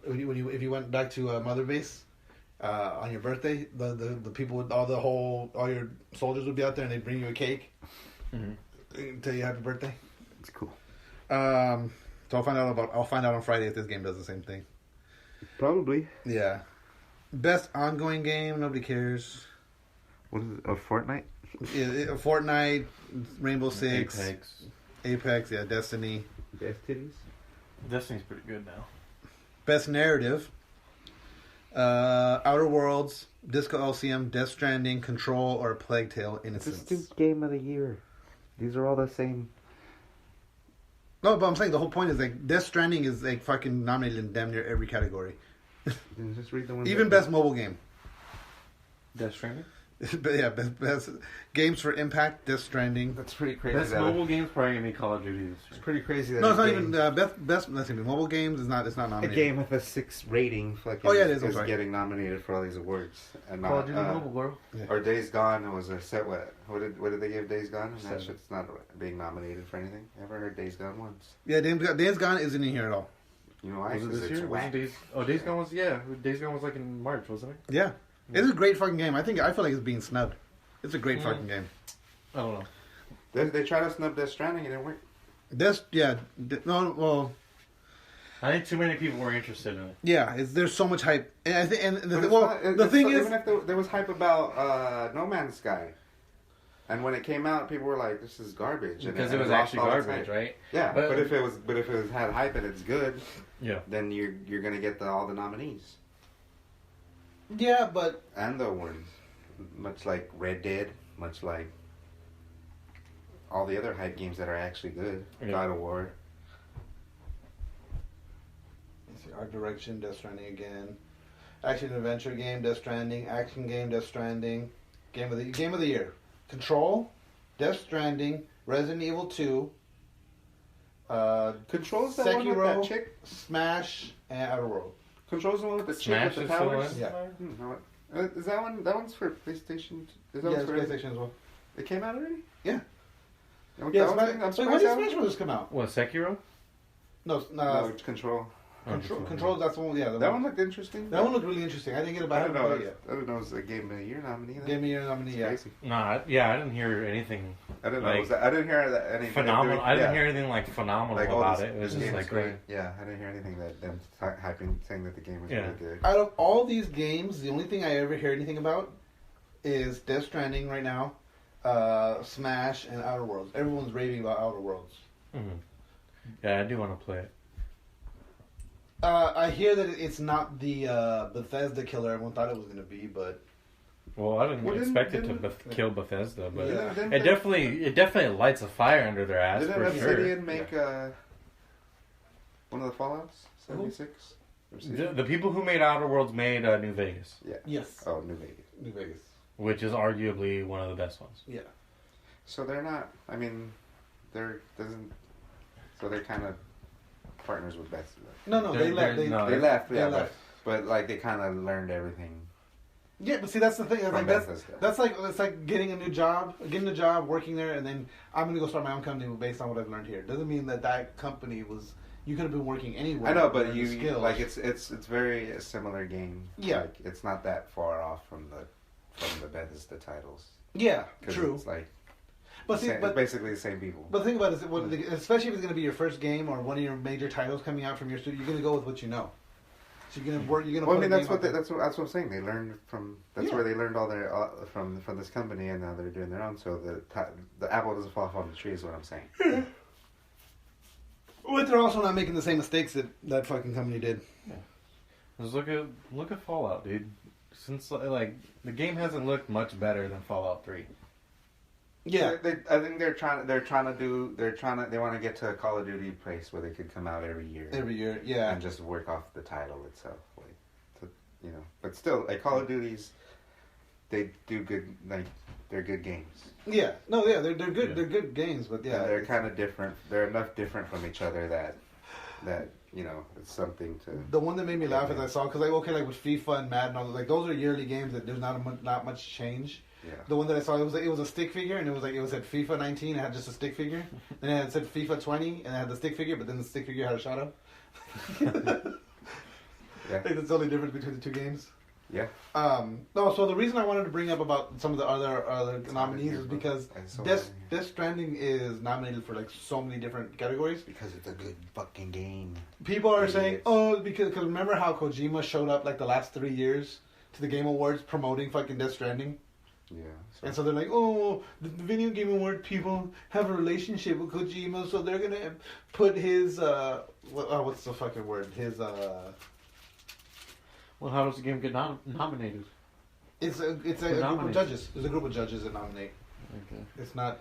Speaker 7: if you went back to Mother Base, on your birthday, the people with all your soldiers would be out there and they'd bring you a cake.
Speaker 6: Mm-hmm.
Speaker 7: Tell you happy birthday.
Speaker 4: It's cool.
Speaker 7: So I'll find out on Friday if this game does the same thing.
Speaker 4: Probably.
Speaker 7: Yeah. Best ongoing game, nobody cares.
Speaker 4: What is it? Fortnite?
Speaker 7: Fortnite, Rainbow Six,
Speaker 6: Apex.
Speaker 7: Yeah, Destiny.
Speaker 4: Destinies?
Speaker 6: Destiny's pretty good now.
Speaker 7: Best narrative. Outer Worlds, Disco LCM, Death Stranding, Control, or Plague Tale: Innocence.
Speaker 4: This is game of the year. These are all the same.
Speaker 7: No, but I'm saying the whole point is like Death Stranding is like fucking nominated in damn near every category.
Speaker 4: Just read the ones.
Speaker 7: Even best mobile game.
Speaker 6: Death Stranding?
Speaker 7: But yeah, best games for impact, Death Stranding.
Speaker 4: That's pretty crazy.
Speaker 6: Best mobile game's probably gonna be Call of Duty this year.
Speaker 4: It's pretty crazy. That
Speaker 7: No, it's
Speaker 4: a
Speaker 7: not
Speaker 4: game-
Speaker 7: even best. Let's see, mobile games is not. It's not
Speaker 4: A
Speaker 7: nominated.
Speaker 4: game with a 6 rating. Fucking
Speaker 7: Oh, yeah, it is, I'm
Speaker 4: is
Speaker 7: sorry.
Speaker 4: getting nominated for all these awards. And
Speaker 6: Call of
Speaker 4: not,
Speaker 6: Duty mobile, bro.
Speaker 4: or Days Gone was a set. What did they give Days Gone? And that
Speaker 6: 7.
Speaker 4: shit's not being nominated for anything. Ever heard Days Gone once?
Speaker 7: Yeah, Days Gone isn't in here at all.
Speaker 4: You know why?
Speaker 6: Was it
Speaker 4: 'Cause
Speaker 6: this
Speaker 4: it's
Speaker 6: year?
Speaker 4: whack.
Speaker 6: Days Gone was Days Gone was like in March, wasn't it?
Speaker 7: Yeah, it's a great fucking game. I feel like it's being snubbed. It's a great fucking game.
Speaker 6: I don't know.
Speaker 4: They tried to snub Death Stranding. It didn't work.
Speaker 6: I think too many people were interested in it.
Speaker 7: Yeah, there's so much hype, and I think,
Speaker 4: But it's not-
Speaker 7: the thing is,
Speaker 4: even if there was hype about No Man's Sky, and when it came out, people were like, "This is garbage," and
Speaker 6: Because
Speaker 4: and
Speaker 6: it was
Speaker 4: lost
Speaker 6: actually
Speaker 4: all its
Speaker 6: garbage,
Speaker 4: hype.
Speaker 6: right?
Speaker 4: Yeah,
Speaker 6: But-
Speaker 4: but if it had hype and it's good,
Speaker 6: Yeah.
Speaker 4: then you're gonna get all the nominees
Speaker 7: yeah, but
Speaker 4: and the awards, much like Red Dead, much like all the other hype games that are actually good.
Speaker 6: Yeah.
Speaker 4: God of War.
Speaker 7: let's see, art direction, Death Stranding again, action adventure game, Death Stranding, action game, Death Stranding, game of the year, Control, Death Stranding, Resident Evil 2,
Speaker 4: Control's the one with
Speaker 7: Sekiro,
Speaker 4: that chick.
Speaker 7: Smash, and Outer World.
Speaker 4: Control's the one with the chick
Speaker 6: Smash
Speaker 4: with the
Speaker 6: is the
Speaker 4: towers.
Speaker 6: one?
Speaker 7: Yeah.
Speaker 4: No, is that one? That one's for PlayStation. Is that
Speaker 7: Yeah,
Speaker 4: one
Speaker 7: it's
Speaker 4: for
Speaker 7: PlayStation as well.
Speaker 4: It came out already?
Speaker 7: Yeah.
Speaker 4: That
Speaker 7: Yeah,
Speaker 4: one's
Speaker 7: Smash.
Speaker 4: I'm
Speaker 7: Wait,
Speaker 4: surprised
Speaker 7: when did
Speaker 4: that
Speaker 7: Smash
Speaker 4: one-
Speaker 7: Brothers come out?
Speaker 6: What, Sekiro?
Speaker 7: No,
Speaker 4: No, it's Control.
Speaker 7: Control. That's the one. Yeah,
Speaker 4: That one looked interesting.
Speaker 7: That one looked really interesting. I didn't get it, but I
Speaker 4: I don't
Speaker 7: haven't
Speaker 4: know.
Speaker 7: played it
Speaker 4: I don't know. It was a Game of the Year nominee.
Speaker 7: yet. Give me your nominee.
Speaker 4: It's
Speaker 7: Yeah.
Speaker 4: crazy.
Speaker 6: Nah, I didn't hear anything
Speaker 4: I don't know.
Speaker 6: Like,
Speaker 4: I didn't hear anything.
Speaker 6: phenomenal. I didn't
Speaker 4: yeah.
Speaker 6: hear anything like phenomenal
Speaker 4: Like,
Speaker 6: about
Speaker 4: this-
Speaker 6: it. It was
Speaker 4: this
Speaker 6: just
Speaker 4: game
Speaker 6: like
Speaker 4: is great. Yeah, I didn't hear anything that them hyping, saying that the game was
Speaker 6: Yeah.
Speaker 4: really good.
Speaker 7: Out of all these games, the only thing I ever hear anything about is Death Stranding right now, Smash, and Outer Worlds. Everyone's raving about Outer Worlds.
Speaker 6: Mhm. Yeah, I do want to play it.
Speaker 7: I hear that it's not the Bethesda killer everyone thought it was going to be, but
Speaker 6: Well, I didn't
Speaker 4: Well,
Speaker 6: expect it to
Speaker 4: didn't-
Speaker 6: kill Bethesda, but
Speaker 7: Yeah.
Speaker 4: Didn't
Speaker 6: it
Speaker 4: they-
Speaker 6: definitely lights a fire under their ass
Speaker 4: Didn't
Speaker 6: for
Speaker 4: Obsidian
Speaker 6: sure.
Speaker 4: make one of the Fallouts? 76?
Speaker 6: The people who made Outer Worlds made New Vegas,
Speaker 4: Yeah.
Speaker 7: yes,
Speaker 4: Oh, New Vegas.
Speaker 7: New Vegas.
Speaker 6: which is arguably one of the best ones.
Speaker 7: Yeah.
Speaker 4: So they're not. I mean, they're kind of partners with Bethesda.
Speaker 7: No, they
Speaker 6: They're-
Speaker 7: left.
Speaker 6: they're- no,
Speaker 4: They left,
Speaker 7: they
Speaker 4: yeah,
Speaker 7: left.
Speaker 4: but like they kind of learned everything
Speaker 7: Yeah, but see, that's the thing.
Speaker 4: from
Speaker 7: Like,
Speaker 4: Bethesda.
Speaker 7: that's like it's like getting a job, working there, and then I'm gonna go start my own company based on what I've learned here. Doesn't mean that company was. You could have been working anywhere.
Speaker 4: I know,
Speaker 7: and
Speaker 4: but
Speaker 7: learned
Speaker 4: you
Speaker 7: the skills.
Speaker 4: like it's very a similar game.
Speaker 7: Yeah.
Speaker 4: Like, it's not that far off from the Bethesda titles.
Speaker 7: Yeah,
Speaker 4: 'Cause
Speaker 7: true.
Speaker 4: It's like
Speaker 7: But see,
Speaker 4: it's basically the same people.
Speaker 7: But the thing about it is, especially if it's going to be your first game or one of your major titles coming out from your studio, you're going to go with what you know. So you're going to work. You're going to.
Speaker 4: Well, I
Speaker 7: put
Speaker 4: mean
Speaker 7: a
Speaker 4: that's
Speaker 7: game
Speaker 4: what
Speaker 7: out there.
Speaker 4: that's what I'm saying. They learned from that's
Speaker 7: Yeah.
Speaker 4: where they learned all their from this company, and now they're doing their own. So the apple doesn't fall from the tree is what I'm saying.
Speaker 7: But they're also not making the same mistakes that fucking company did.
Speaker 6: Just look at Fallout, dude. Since like the game hasn't looked much better than Fallout 3.
Speaker 7: Yeah,
Speaker 4: I think they want to get to a Call of Duty place where they could come out every year.
Speaker 7: every year. Yeah,
Speaker 4: And just work off the title itself, But still, like Call of Duties, they do good. Like they're good games.
Speaker 7: yeah. No, yeah, they're good.
Speaker 6: Yeah.
Speaker 7: They're good games, but yeah,
Speaker 4: And they're kind of different. They're enough different from each other that it's something to.
Speaker 7: The one that made me laugh is I saw because like with FIFA and Madden, all like those are yearly games that there's not much change.
Speaker 4: Yeah.
Speaker 7: The one that I saw it was a stick figure and it was at FIFA 19. It had just a stick figure. Then it said FIFA 20 and it had the stick figure, but then the stick figure had a shot up.
Speaker 4: Yeah.
Speaker 7: Like that's the only difference between the two games.
Speaker 4: Yeah.
Speaker 3: No, so the reason I wanted to bring up about some of the other nominees is because Death Stranding is nominated for like so many different categories.
Speaker 4: Because it's a good fucking game.
Speaker 3: People are saying, because remember how Kojima showed up like the last 3 years to the Game Awards promoting fucking Death Stranding?
Speaker 4: Yeah.
Speaker 3: And so they're like, oh, the Video Game Award people have a relationship with Kojima, so they're gonna put his what's the fucking word? His
Speaker 6: Well, how does the game get nominated?
Speaker 3: It's a group of judges. There's a group of judges that nominate.
Speaker 6: Okay.
Speaker 3: It's not.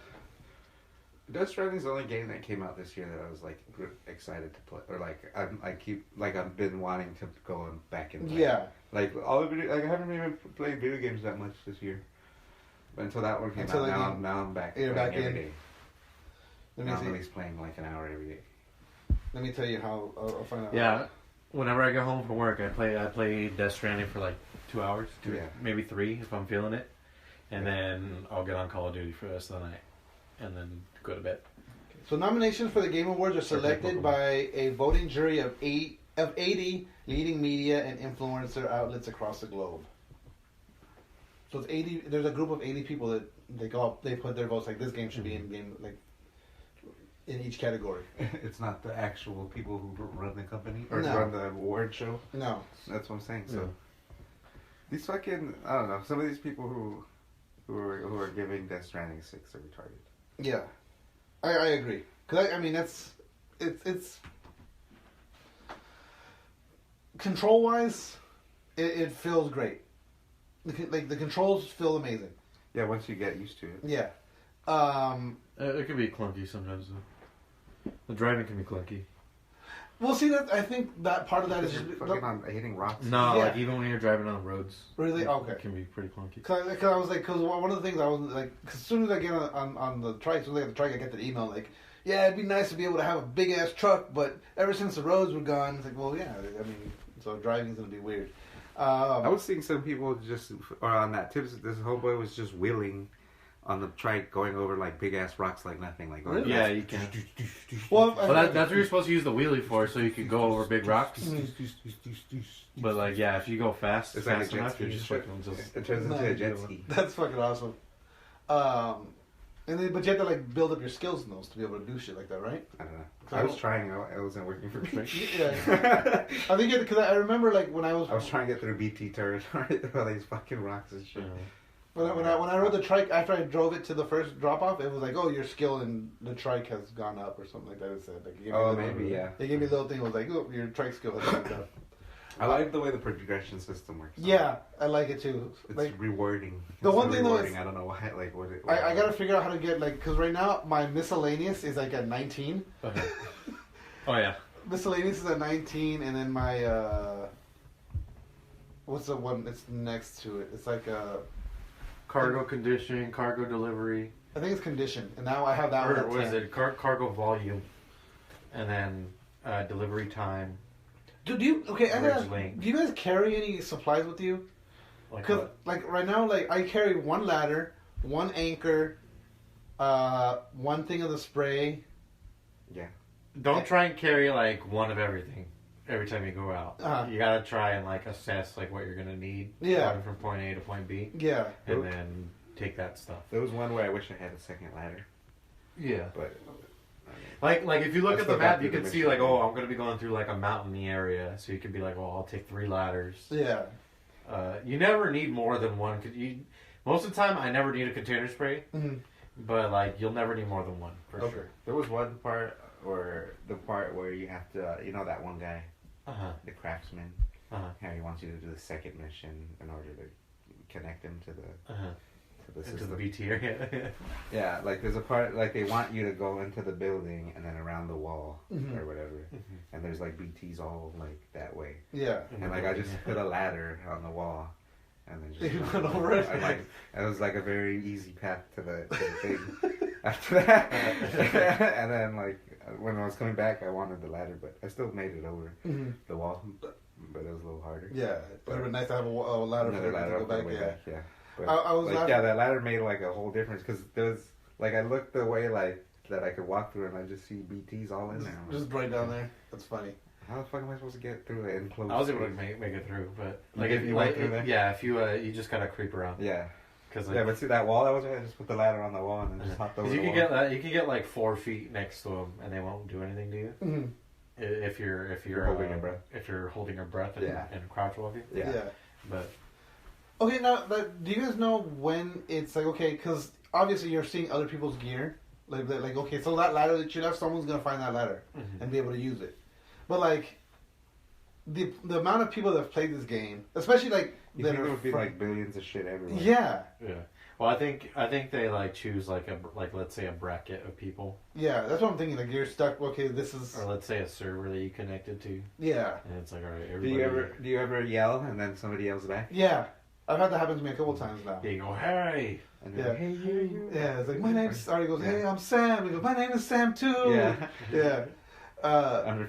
Speaker 4: Death Stranding's the only game that came out this year that I was like excited to play, or like I've been wanting to go back and play.
Speaker 3: Yeah.
Speaker 4: Like I haven't even played video games that much this year. But until that one came out, now I'm back.
Speaker 3: You're back
Speaker 4: every
Speaker 3: in.
Speaker 4: day. Now I'm at least playing like an hour every day.
Speaker 3: Let me tell you how I'll find out.
Speaker 6: Yeah. Whenever I get home from work, I play Death Stranding for like 2 hours, maybe 3 if I'm feeling it, and then I'll get on Call of Duty for the rest of the night, and then go to bed.
Speaker 3: So nominations for the Game Awards are selected by a voting jury of 80 leading media and influencer outlets across the globe. So it's 80. There's a group of 80 people that they put their votes like this game should be in game like in each category.
Speaker 4: It's not the actual people who run the company or
Speaker 3: No.
Speaker 4: run the award show.
Speaker 3: No.
Speaker 4: That's what I'm saying. So these fucking I don't know. Some of these people who are giving Death Stranding 6 are retarded.
Speaker 3: Yeah, I agree. Cause I mean it's control wise, it feels great. Like the controls feel amazing.
Speaker 4: Yeah, once you get used to it.
Speaker 3: Yeah.
Speaker 6: It can be clunky sometimes, though. The driving can be clunky.
Speaker 3: Well, see, that I think that part of that is
Speaker 4: You're
Speaker 3: just
Speaker 4: fucking on hitting rocks.
Speaker 6: No,
Speaker 3: Yeah.
Speaker 6: like even when you're driving on the roads.
Speaker 3: Really? Okay.
Speaker 6: It can be pretty clunky.
Speaker 3: Cause I was like, because one of the things I was like, cause as soon as I get on the trike, as soon as I get the trike, I get the email like, yeah, it'd be nice to be able to have a big ass truck, but ever since the roads were gone, it's like, well, yeah, I mean, so driving's gonna be weird.
Speaker 4: I was seeing some people just or on that tips. This homeboy was just wheeling on the trike, going over like big ass rocks like nothing. Like
Speaker 3: Really?
Speaker 6: Yeah, you can.
Speaker 3: Well,
Speaker 6: That's what you're supposed to use the wheelie for, so you can go over big rocks. But like, yeah, if you go fast,
Speaker 4: It's like a
Speaker 6: fast
Speaker 4: jet
Speaker 6: enough,
Speaker 4: ski.
Speaker 6: you're just fucking just.
Speaker 4: It turns into a jet ski.
Speaker 3: That's fucking awesome. And then, but you have to like build up your skills in those to be able to do shit like that, right?
Speaker 4: I don't know. I was trying. It wasn't working for me.
Speaker 3: Yeah. I think because I remember like when I was
Speaker 4: trying to get through BT territory, all these fucking rocks and shit.
Speaker 3: when I rode the trike after I drove it to the first drop off, it was like, oh, your skill in the trike has gone up or something like that. It said like, it gave me a little-
Speaker 4: maybe yeah.
Speaker 3: They gave me a little thing. It was like, oh, your trike skill has gone up.
Speaker 4: I like the way the progression system works.
Speaker 3: Yeah, I like it too.
Speaker 4: It's
Speaker 3: Like
Speaker 4: rewarding.
Speaker 3: The
Speaker 4: It's
Speaker 3: one thing though
Speaker 4: rewarding.
Speaker 3: is-
Speaker 4: I don't know why. Like what?
Speaker 3: I gotta figure out how to get like because right now my miscellaneous is like at 19.
Speaker 6: Okay. Oh yeah.
Speaker 3: Miscellaneous is at 19, and then my what's the one that's next to it? It's like
Speaker 6: Cargo condition, cargo delivery.
Speaker 3: I think it's condition, and now I have that one.
Speaker 6: Or
Speaker 3: At
Speaker 6: what is
Speaker 3: 10.
Speaker 6: it? Cargo volume, and then delivery time.
Speaker 3: Do you okay?
Speaker 6: Average length.
Speaker 3: Do you guys carry any supplies with you?
Speaker 6: Like
Speaker 3: Because like right now, like I carry one ladder, one anchor, one thing of the spray.
Speaker 4: Yeah.
Speaker 6: don't try and carry like one of everything every time you go out. You gotta try and like assess like what you're gonna need.
Speaker 3: Yeah.
Speaker 6: Going from point A to point B.
Speaker 3: Yeah.
Speaker 6: And then take that stuff.
Speaker 4: There was one where I wish I had a second ladder,
Speaker 6: Yeah.
Speaker 4: but
Speaker 6: Like if you look
Speaker 4: Let's
Speaker 6: at the
Speaker 4: go back
Speaker 6: map, you
Speaker 4: to the
Speaker 6: can see
Speaker 4: mission.
Speaker 6: like, oh, I'm gonna be going through like a mountainy area, so you can be like, well, I'll take 3 ladders.
Speaker 3: Yeah.
Speaker 6: You never need more than one. Most of the time, I never need a container spray,
Speaker 3: Mhm.
Speaker 6: but like you'll never need more than one for
Speaker 3: Okay.
Speaker 6: sure.
Speaker 4: there was one part where you have to, that one guy, the craftsman, how he wants you to do the second mission in order to connect him to the
Speaker 6: Into
Speaker 4: system.
Speaker 6: the BT area.
Speaker 4: Yeah, like there's a part like they want you to go into the building and then around the wall
Speaker 3: Mhm.
Speaker 4: or whatever, and there's like BTs all like that way,
Speaker 3: Yeah.
Speaker 4: and like I just put a ladder on the wall, and then just
Speaker 3: You went over it?
Speaker 4: it was like a very easy path to the thing. After that, and then like when I was coming back, I wanted the ladder, but I still made it over
Speaker 3: Mhm.
Speaker 4: the wall, but it was a little harder.
Speaker 3: Yeah. It would have been nice to have a ladder for
Speaker 4: Another
Speaker 3: you
Speaker 4: ladder
Speaker 3: to
Speaker 4: up
Speaker 3: go
Speaker 4: on the
Speaker 3: back.
Speaker 4: way
Speaker 3: Yeah.
Speaker 4: back, yeah. But
Speaker 3: I was
Speaker 4: like,
Speaker 3: laughing-
Speaker 4: yeah, that ladder made like a whole difference because there was like I looked the way like that I could walk through and I just see BTs all in there. I'm
Speaker 3: Just right down there. That's funny.
Speaker 4: how the fuck am I supposed to get through it enclosed?
Speaker 6: I was able to make it through, but like
Speaker 4: You
Speaker 6: if you
Speaker 4: went
Speaker 6: like,
Speaker 4: through there?
Speaker 6: yeah, if you just gotta creep around.
Speaker 4: Yeah.
Speaker 6: Because
Speaker 4: Yeah, but see that wall that was there? I just put the ladder on the wall and then just hopped over
Speaker 6: you
Speaker 4: the
Speaker 6: can
Speaker 4: wall.
Speaker 6: get that. You can get like 4 feet next to them, and they won't do anything to you.
Speaker 3: Mm-hmm.
Speaker 6: If you're
Speaker 4: holding your breath.
Speaker 6: If you're holding your breath and,
Speaker 4: Yeah.
Speaker 6: and crouch walking.
Speaker 4: Yeah.
Speaker 6: But
Speaker 3: Okay, now, do you guys know when it's like, okay, because obviously you're seeing other people's gear. Like, okay, so that ladder that you left, someone's going to find that ladder and be able to use it. But, like, the amount of people that have played this game, especially, like,
Speaker 4: You think there would be like billions of shit everywhere?
Speaker 3: Yeah.
Speaker 6: yeah. Well, I think they like choose like let's say a bracket of people,
Speaker 3: Yeah, that's what I'm thinking. Like, you're stuck, okay, this is...
Speaker 6: or let's say a server that you connected to,
Speaker 3: Yeah.
Speaker 6: and it's like, all right,
Speaker 4: Do
Speaker 6: everybody.
Speaker 4: you ever yell and then somebody yells back?
Speaker 3: Yeah. I've had that happen to me a couple times now.
Speaker 6: Yeah, you go, hey.
Speaker 4: And
Speaker 3: Yeah.
Speaker 4: they're like, hey, you.
Speaker 3: Yeah, it's like, my name's... Or he goes,
Speaker 4: Yeah.
Speaker 3: hey, I'm Sam. He goes, my name is Sam, too.
Speaker 4: Yeah.
Speaker 3: Yeah.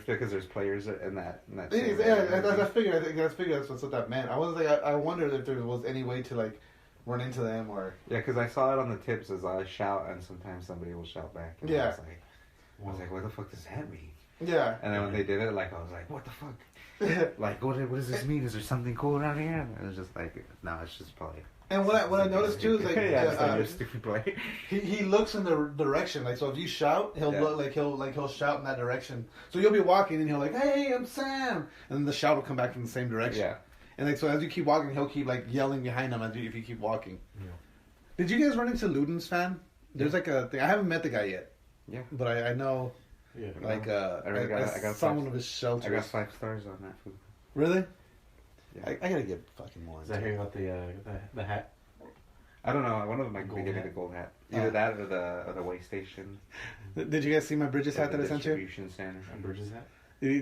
Speaker 4: Because there's players in that.
Speaker 3: Yeah,
Speaker 4: same
Speaker 3: I
Speaker 4: area.
Speaker 3: figured that's what that meant. I was like, I wondered if there was any way to like run into them or.
Speaker 4: Yeah, because I saw it on the tips as I shout, and sometimes somebody will shout back. And
Speaker 3: Yeah.
Speaker 4: I was like, what the fuck does that mean?
Speaker 3: Yeah.
Speaker 4: And then when they did it, like I was like, what the fuck? Like, what does this mean? Is there something cool around here? And it was just like, no, it's just play.
Speaker 3: And what I noticed too is like,
Speaker 4: yeah, it's like your stupid play.
Speaker 3: he looks in the direction. Like, so if you shout, he'll
Speaker 4: Yeah.
Speaker 3: look he'll shout in that direction. So you'll be walking and he'll like, hey, I'm Sam, and then the shout will come back from the same direction.
Speaker 4: Yeah.
Speaker 3: And like, so as you keep walking, he'll keep like yelling behind him if you keep walking.
Speaker 6: Yeah.
Speaker 3: Did you guys run into Luden's fan? There's like a thing. I haven't met the guy yet.
Speaker 4: Yeah.
Speaker 3: But I know
Speaker 6: Yeah.
Speaker 3: like
Speaker 4: I got
Speaker 3: some
Speaker 4: five-
Speaker 3: of his shelters.
Speaker 4: I got 5 stars on that food.
Speaker 3: Really?
Speaker 4: Yeah.
Speaker 3: I gotta get fucking more.
Speaker 6: Is that
Speaker 3: into
Speaker 6: how
Speaker 3: it.
Speaker 6: you got the hat?
Speaker 4: I don't know. One of them might
Speaker 6: Gold
Speaker 4: give me
Speaker 6: hat?
Speaker 4: the gold hat. Either that or the way station.
Speaker 3: Did you guys see my Bridges hat
Speaker 4: or
Speaker 3: that I
Speaker 4: the
Speaker 3: sent you?
Speaker 4: distribution center.
Speaker 6: A Bridges hat?
Speaker 3: You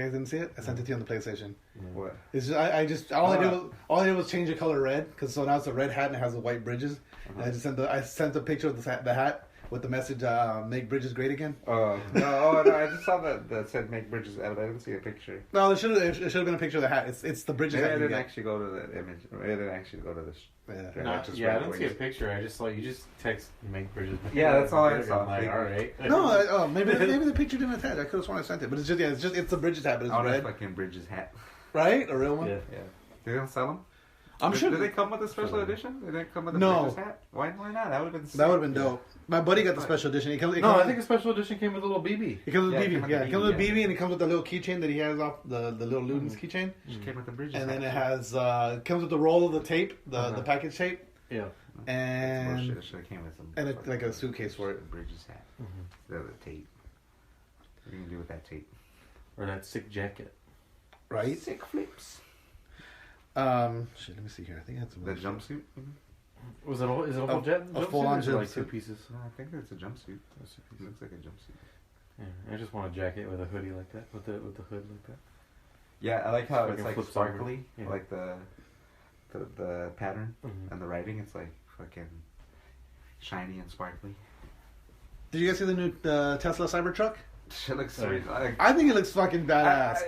Speaker 3: guys didn't see it? I sent it to you on the PlayStation.
Speaker 4: What?
Speaker 3: It's just, I just all I did was change the color red because so now it's a red hat and it has the white bridges. And I just sent a picture of the hat with the message "Make Bridges Great Again."
Speaker 4: Oh no! I just saw that said "Make Bridges." I didn't see a picture.
Speaker 3: No, it should have been a picture of the hat. It's the Bridges
Speaker 4: Maybe I
Speaker 3: hat.
Speaker 4: didn't actually go to the image. Maybe I didn't actually go to this.
Speaker 3: Yeah.
Speaker 6: No,
Speaker 4: just
Speaker 6: yeah, I
Speaker 4: read
Speaker 6: didn't
Speaker 4: what
Speaker 6: see a
Speaker 4: you-
Speaker 6: picture. I just saw you just text make Bridges.
Speaker 4: Yeah, that's all I
Speaker 6: I'm
Speaker 4: saw.
Speaker 6: like, all right.
Speaker 3: No, maybe the picture didn't attach. I could have sworn I sent it, but it's the Bridges hat, but it's
Speaker 4: I want a
Speaker 3: red,
Speaker 4: fucking Bridges hat.
Speaker 3: right? A real one.
Speaker 6: Yeah.
Speaker 4: Yeah. They don't sell them.
Speaker 3: I'm sure
Speaker 4: Did they come with a special edition? They didn't come with a
Speaker 3: No.
Speaker 4: Bridges hat. Why not? That would have been.
Speaker 3: that would have been dope. My buddy got the special edition. It comes,
Speaker 6: No, I think a special edition came with a little BB.
Speaker 3: it comes with
Speaker 4: Yeah, it
Speaker 3: BB.
Speaker 4: comes with
Speaker 3: Yeah,
Speaker 4: the
Speaker 3: it comes with
Speaker 4: BB,
Speaker 3: BB, and it comes with the little keychain that he has off the little Luden's keychain.
Speaker 4: Just came with the Bridges.
Speaker 3: And then
Speaker 4: hat.
Speaker 3: it has it comes with the roll of the tape, the package tape,
Speaker 6: Yeah.
Speaker 3: and
Speaker 4: Bullshit. It should have came with some.
Speaker 3: and like a suitcase for it.
Speaker 4: Bridges hat. The tape. What are you gonna do with that tape?
Speaker 6: Or that sick jacket.
Speaker 3: Right?
Speaker 4: Sick flips.
Speaker 3: Shit. Let me see here. I think I had some.
Speaker 4: The jumpsuit.
Speaker 6: Was it is it a whole jet?
Speaker 3: a
Speaker 6: jumpsuit
Speaker 3: full-on
Speaker 6: or is it like
Speaker 3: jumpsuit.
Speaker 6: 2 pieces?
Speaker 4: No, I think it's a jumpsuit. It looks like a jumpsuit.
Speaker 6: Yeah, I just want a jacket with a hoodie like that, with the hood like that.
Speaker 4: Yeah, I like how
Speaker 6: Fucking
Speaker 4: it's like
Speaker 6: flips over.
Speaker 4: sparkly,
Speaker 6: Yeah.
Speaker 4: like the pattern and the writing. It's like fucking shiny and sparkly.
Speaker 3: Did you guys see the new Tesla Cybertruck?
Speaker 4: Shit looks
Speaker 6: Oh,
Speaker 4: sweet. Like,
Speaker 3: I think it looks fucking badass.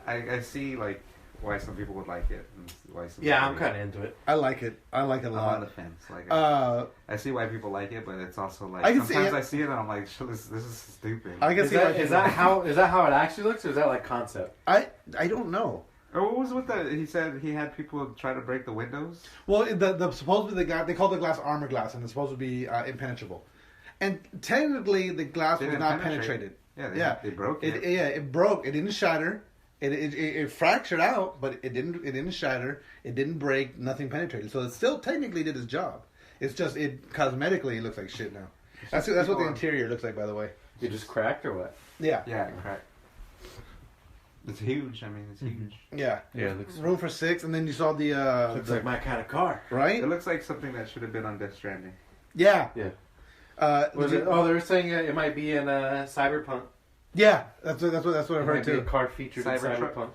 Speaker 4: I see like why some people would like it and why some.
Speaker 6: Yeah,
Speaker 4: people
Speaker 6: I'm
Speaker 4: would-
Speaker 6: kind of into it.
Speaker 3: I like it. I like it a
Speaker 4: I'm on the
Speaker 3: lot.
Speaker 4: fence. Like
Speaker 3: I
Speaker 4: I see why people like it, but it's also like
Speaker 3: I can see
Speaker 4: sometimes
Speaker 3: it.
Speaker 4: I see it and I'm like, shit, this is stupid.
Speaker 3: can
Speaker 6: Is
Speaker 3: see
Speaker 6: that,
Speaker 3: why
Speaker 6: is that how it actually looks, or is that like concept?
Speaker 3: I don't know.
Speaker 4: Or what was with the? He said he had people try to break the windows.
Speaker 3: Well, the supposedly they call the glass armor glass, and it's supposed to be impenetrable. And technically, the glass
Speaker 4: They
Speaker 3: was
Speaker 4: didn't
Speaker 3: not
Speaker 4: penetrate.
Speaker 3: penetrated.
Speaker 4: Yeah, they broke it.
Speaker 3: It broke. It didn't shatter. It fractured out, but it didn't shatter. It didn't break. Nothing penetrated. So it still technically did its job. It's just it cosmetically looks like shit now. That's what the interior looks like, by the way.
Speaker 6: It just cracked or what?
Speaker 3: Yeah.
Speaker 4: Yeah, correct. It's huge. I mean, it's huge.
Speaker 3: Yeah.
Speaker 6: Yeah, it looks
Speaker 3: Room for 6, and then you saw the
Speaker 6: looks like my kind of car.
Speaker 3: right.
Speaker 4: It looks like something that should have been on Death Stranding.
Speaker 3: Yeah.
Speaker 6: Yeah.
Speaker 3: Was
Speaker 6: They were saying it might be in Cyberpunk.
Speaker 3: Yeah. That's what I've
Speaker 6: It
Speaker 3: heard
Speaker 6: might be a
Speaker 3: too.
Speaker 6: car featured in
Speaker 4: Cybertruck.
Speaker 6: Cyberpunk.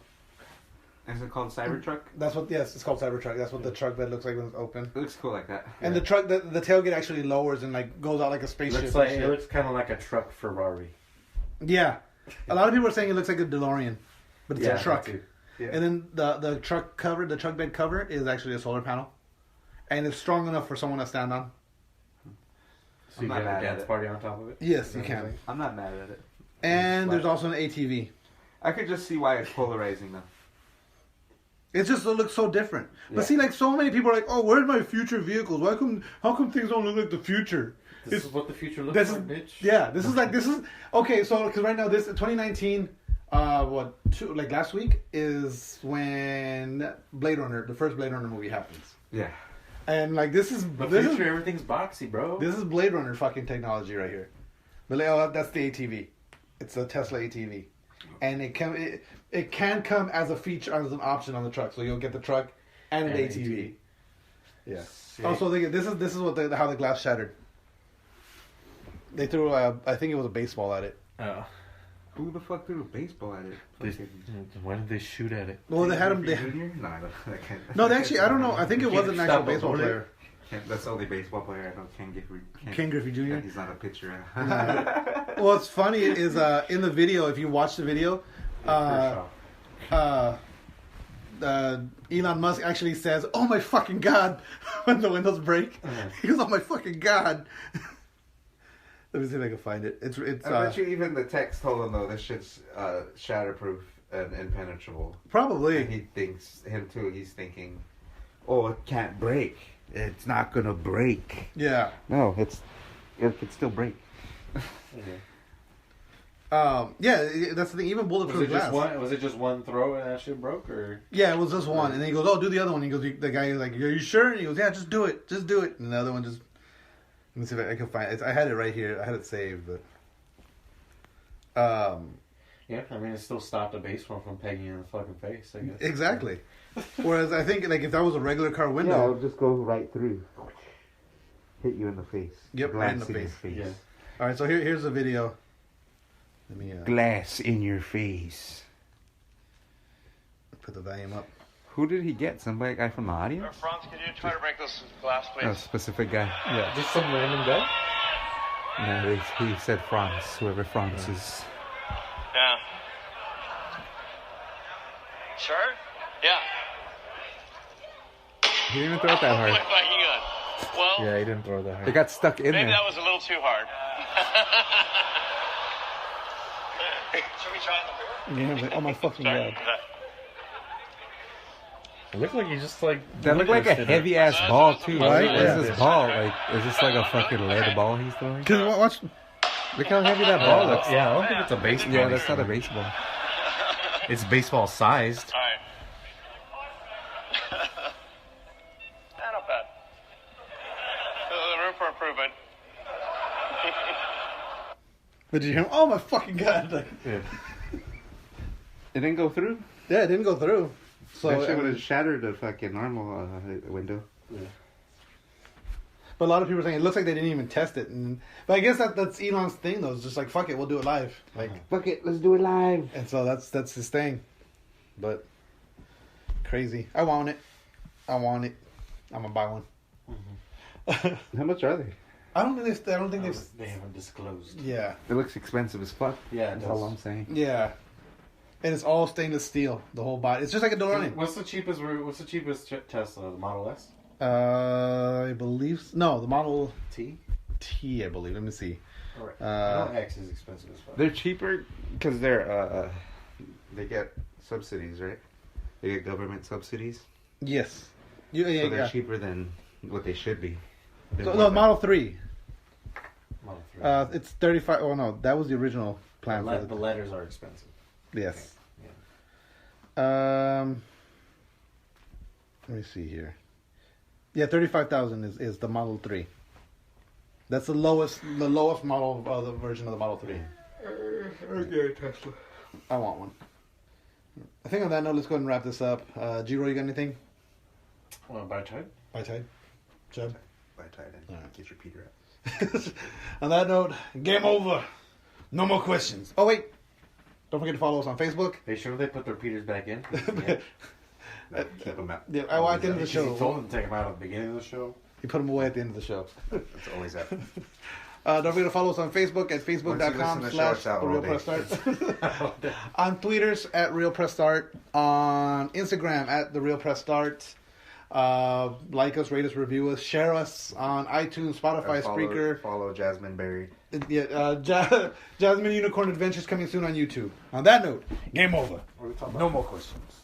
Speaker 4: Is it called Cybertruck?
Speaker 3: That's what. Yes, it's called Cybertruck. That's what the truck bed looks like when it's open.
Speaker 4: It looks cool like that.
Speaker 3: And the truck, the tailgate actually lowers and like goes out like a spaceship.
Speaker 6: Looks like
Speaker 3: and
Speaker 6: it
Speaker 3: shit.
Speaker 6: looks kind of like a truck Ferrari.
Speaker 3: Yeah, a lot of people are saying it looks like a DeLorean, but it's a truck.
Speaker 6: that too.
Speaker 4: Yeah.
Speaker 3: And then the truck cover, the truck bed cover is actually a solar panel, and it's strong enough for someone to stand on.
Speaker 6: So you
Speaker 4: I'm not
Speaker 6: can have
Speaker 4: mad
Speaker 6: a
Speaker 4: at
Speaker 6: dance
Speaker 4: it.
Speaker 6: party on top of it.
Speaker 3: Yes, you can.
Speaker 4: I'm not mad at it.
Speaker 3: And there's also an ATV.
Speaker 4: I could just see why it's polarizing though.
Speaker 3: It just looks so different. But
Speaker 4: Yeah.
Speaker 3: see, like, so many people are like, oh, where's my future vehicles? How come things don't look like the future?
Speaker 6: This is what the future looks
Speaker 3: This
Speaker 6: like,
Speaker 3: is,
Speaker 6: bitch.
Speaker 3: yeah, this is, okay, so, because right now, this, 2019, last week is when Blade Runner, the first Blade Runner movie happens.
Speaker 4: Yeah.
Speaker 3: And, like, this is
Speaker 6: Everything's boxy, bro.
Speaker 3: This is Blade Runner fucking technology right here. But that's the ATV. It's a Tesla ATV, and it can come as a feature, as an option on the truck. So you'll get the truck and an ATV. Yeah.
Speaker 6: Sick.
Speaker 3: Also, this is what how the glass shattered. They threw I think it was a baseball at it.
Speaker 6: Oh.
Speaker 4: Who the fuck threw a baseball at it?
Speaker 6: Why did they shoot at it?
Speaker 3: Well, they had him.
Speaker 4: No, I can't.
Speaker 3: No, they actually, I don't know. I think it was an actual baseball player.
Speaker 4: That's the only baseball player I know.
Speaker 3: Ken Griffey Jr.
Speaker 4: He's not a pitcher.
Speaker 3: What's funny is in the video, if you watch the video, Elon Musk actually says, "Oh my fucking god," when the windows break. He goes, "Oh my fucking god." Let me see if I can find it. It's.
Speaker 4: I bet you even the text told him though this shit's shatterproof and impenetrable.
Speaker 3: Probably.
Speaker 4: And he's thinking, oh, it can't break. It's not gonna break.
Speaker 3: Yeah.
Speaker 4: No, it could still break.
Speaker 3: Yeah, that's the thing. Even bulletproof glass.
Speaker 6: Was it just one throw and that shit broke, or?
Speaker 3: Yeah, it was just one, and then he goes, "Oh, do the other one." He goes, "The guy is like, are you sure?" And he goes, "Yeah, just do it, And the other one just. Let me see if I can find it. I had it right here. I had it saved, but.
Speaker 6: Yeah, I mean, it still stopped a baseball from pegging you in the fucking face, I guess.
Speaker 3: Exactly. Whereas I think, like, if that was a regular car
Speaker 4: Yeah,
Speaker 3: window.
Speaker 4: it'll just go right through. Hit you in the face.
Speaker 3: Yep, right in the face.
Speaker 6: Yeah.
Speaker 3: All right, so here's the video. Let me
Speaker 4: Glass in your face.
Speaker 3: put the volume up.
Speaker 4: Who did he get? Somebody guy from the audience?
Speaker 8: Franz, could you try to break this glass, please?
Speaker 4: A specific guy.
Speaker 3: Yeah.
Speaker 6: Just some random guy?
Speaker 4: No, he said France. Whoever France is.
Speaker 8: Yeah. Sure? Yeah.
Speaker 4: He didn't even throw it that
Speaker 8: Oh my
Speaker 4: hard.
Speaker 8: fucking god. Well,
Speaker 6: Yeah, he didn't throw that hard.
Speaker 4: It got stuck in
Speaker 8: maybe
Speaker 4: there.
Speaker 8: that was a little too hard. Should we try in the beer?
Speaker 3: Yeah, I was like, oh my fucking god.
Speaker 6: It looked like he just, like...
Speaker 4: That looked like a heavy ass ball too,
Speaker 3: Right?
Speaker 4: right?
Speaker 3: Yeah.
Speaker 4: What is this ball? Like, is this like a fucking lead ball he's throwing?
Speaker 3: Cause watch.
Speaker 4: Look how heavy that ball looks.
Speaker 6: Yeah, I don't think it's a baseball.
Speaker 4: Yeah, that's not a baseball.
Speaker 6: It's baseball sized.
Speaker 8: Alright. Not bad. Room for improvement.
Speaker 3: But did you hear him? Oh my fucking god! Like,
Speaker 6: Yeah.
Speaker 4: It didn't go through.
Speaker 3: yeah, it didn't go through. So,
Speaker 4: That shit would have shattered a fucking normal window.
Speaker 3: but a lot of people are saying it looks like they didn't even test it. But I guess that's Elon's thing, though. It's just like, fuck it, we'll do it live. Like,
Speaker 4: Fuck it, let's do it live.
Speaker 3: and so that's his thing. But crazy. I want it. I'm gonna buy one.
Speaker 4: How much are they?
Speaker 3: I don't think they've.
Speaker 6: They haven't disclosed.
Speaker 3: Yeah,
Speaker 4: It looks expensive as fuck.
Speaker 6: Yeah, it
Speaker 4: That's all
Speaker 6: does.
Speaker 4: I'm saying.
Speaker 3: yeah. And it's all stainless steel. The whole body. It's just like a DeLorean.
Speaker 6: What's the cheapest Tesla? The Model S?
Speaker 3: I believe no, the Model
Speaker 6: T?
Speaker 3: T. I believe. Let me see.
Speaker 6: Or,
Speaker 3: Uh,
Speaker 6: no, X is expensive as fuck.
Speaker 4: They're cheaper because they get subsidies, right? They get government subsidies,
Speaker 3: Yes.
Speaker 4: so they're
Speaker 3: Yeah.
Speaker 4: cheaper than what they should be. They're
Speaker 3: So,
Speaker 4: more
Speaker 3: no, Model 3.
Speaker 6: Model 3.
Speaker 3: It's 35. Oh no, that was the original plan. For
Speaker 6: The letters are expensive.
Speaker 3: Yes.
Speaker 6: Yeah.
Speaker 3: Let me see here. Yeah, 35,000 is the Model 3. That's the lowest model of the version of the Model 3.
Speaker 4: Okay, Tesla.
Speaker 3: I want one. I think on that note, let's go ahead and wrap this up. G-Roy, you got anything?
Speaker 6: Well, by time?
Speaker 3: Bye, Tide. Chubb?
Speaker 4: By Titan.
Speaker 3: Alright.
Speaker 4: Get your Peter out.
Speaker 3: On that note, game over. No more questions. Oh, wait. Don't forget to follow us on Facebook.
Speaker 6: They sure they put their Peters back in?
Speaker 4: No, keep them out.
Speaker 3: Yeah, at the end of the
Speaker 6: He
Speaker 3: show.
Speaker 6: told them to take them out at the beginning of the show.
Speaker 3: You put them away at the end of the show.
Speaker 4: It's always that.
Speaker 3: Don't forget to follow us on Facebook at
Speaker 4: Once you listen to the show, it's out all day.
Speaker 3: facebook.com/TheRealPressStart. On Twitters at RealPressStart. On Instagram at TheRealPressStart.
Speaker 7: Like us, rate us, review us, share us on iTunes, Spotify, Spreaker.
Speaker 4: Follow Jasmine Berry.
Speaker 7: Yeah, Jasmine Unicorn Adventures coming soon on YouTube. On that note, game over. No more questions.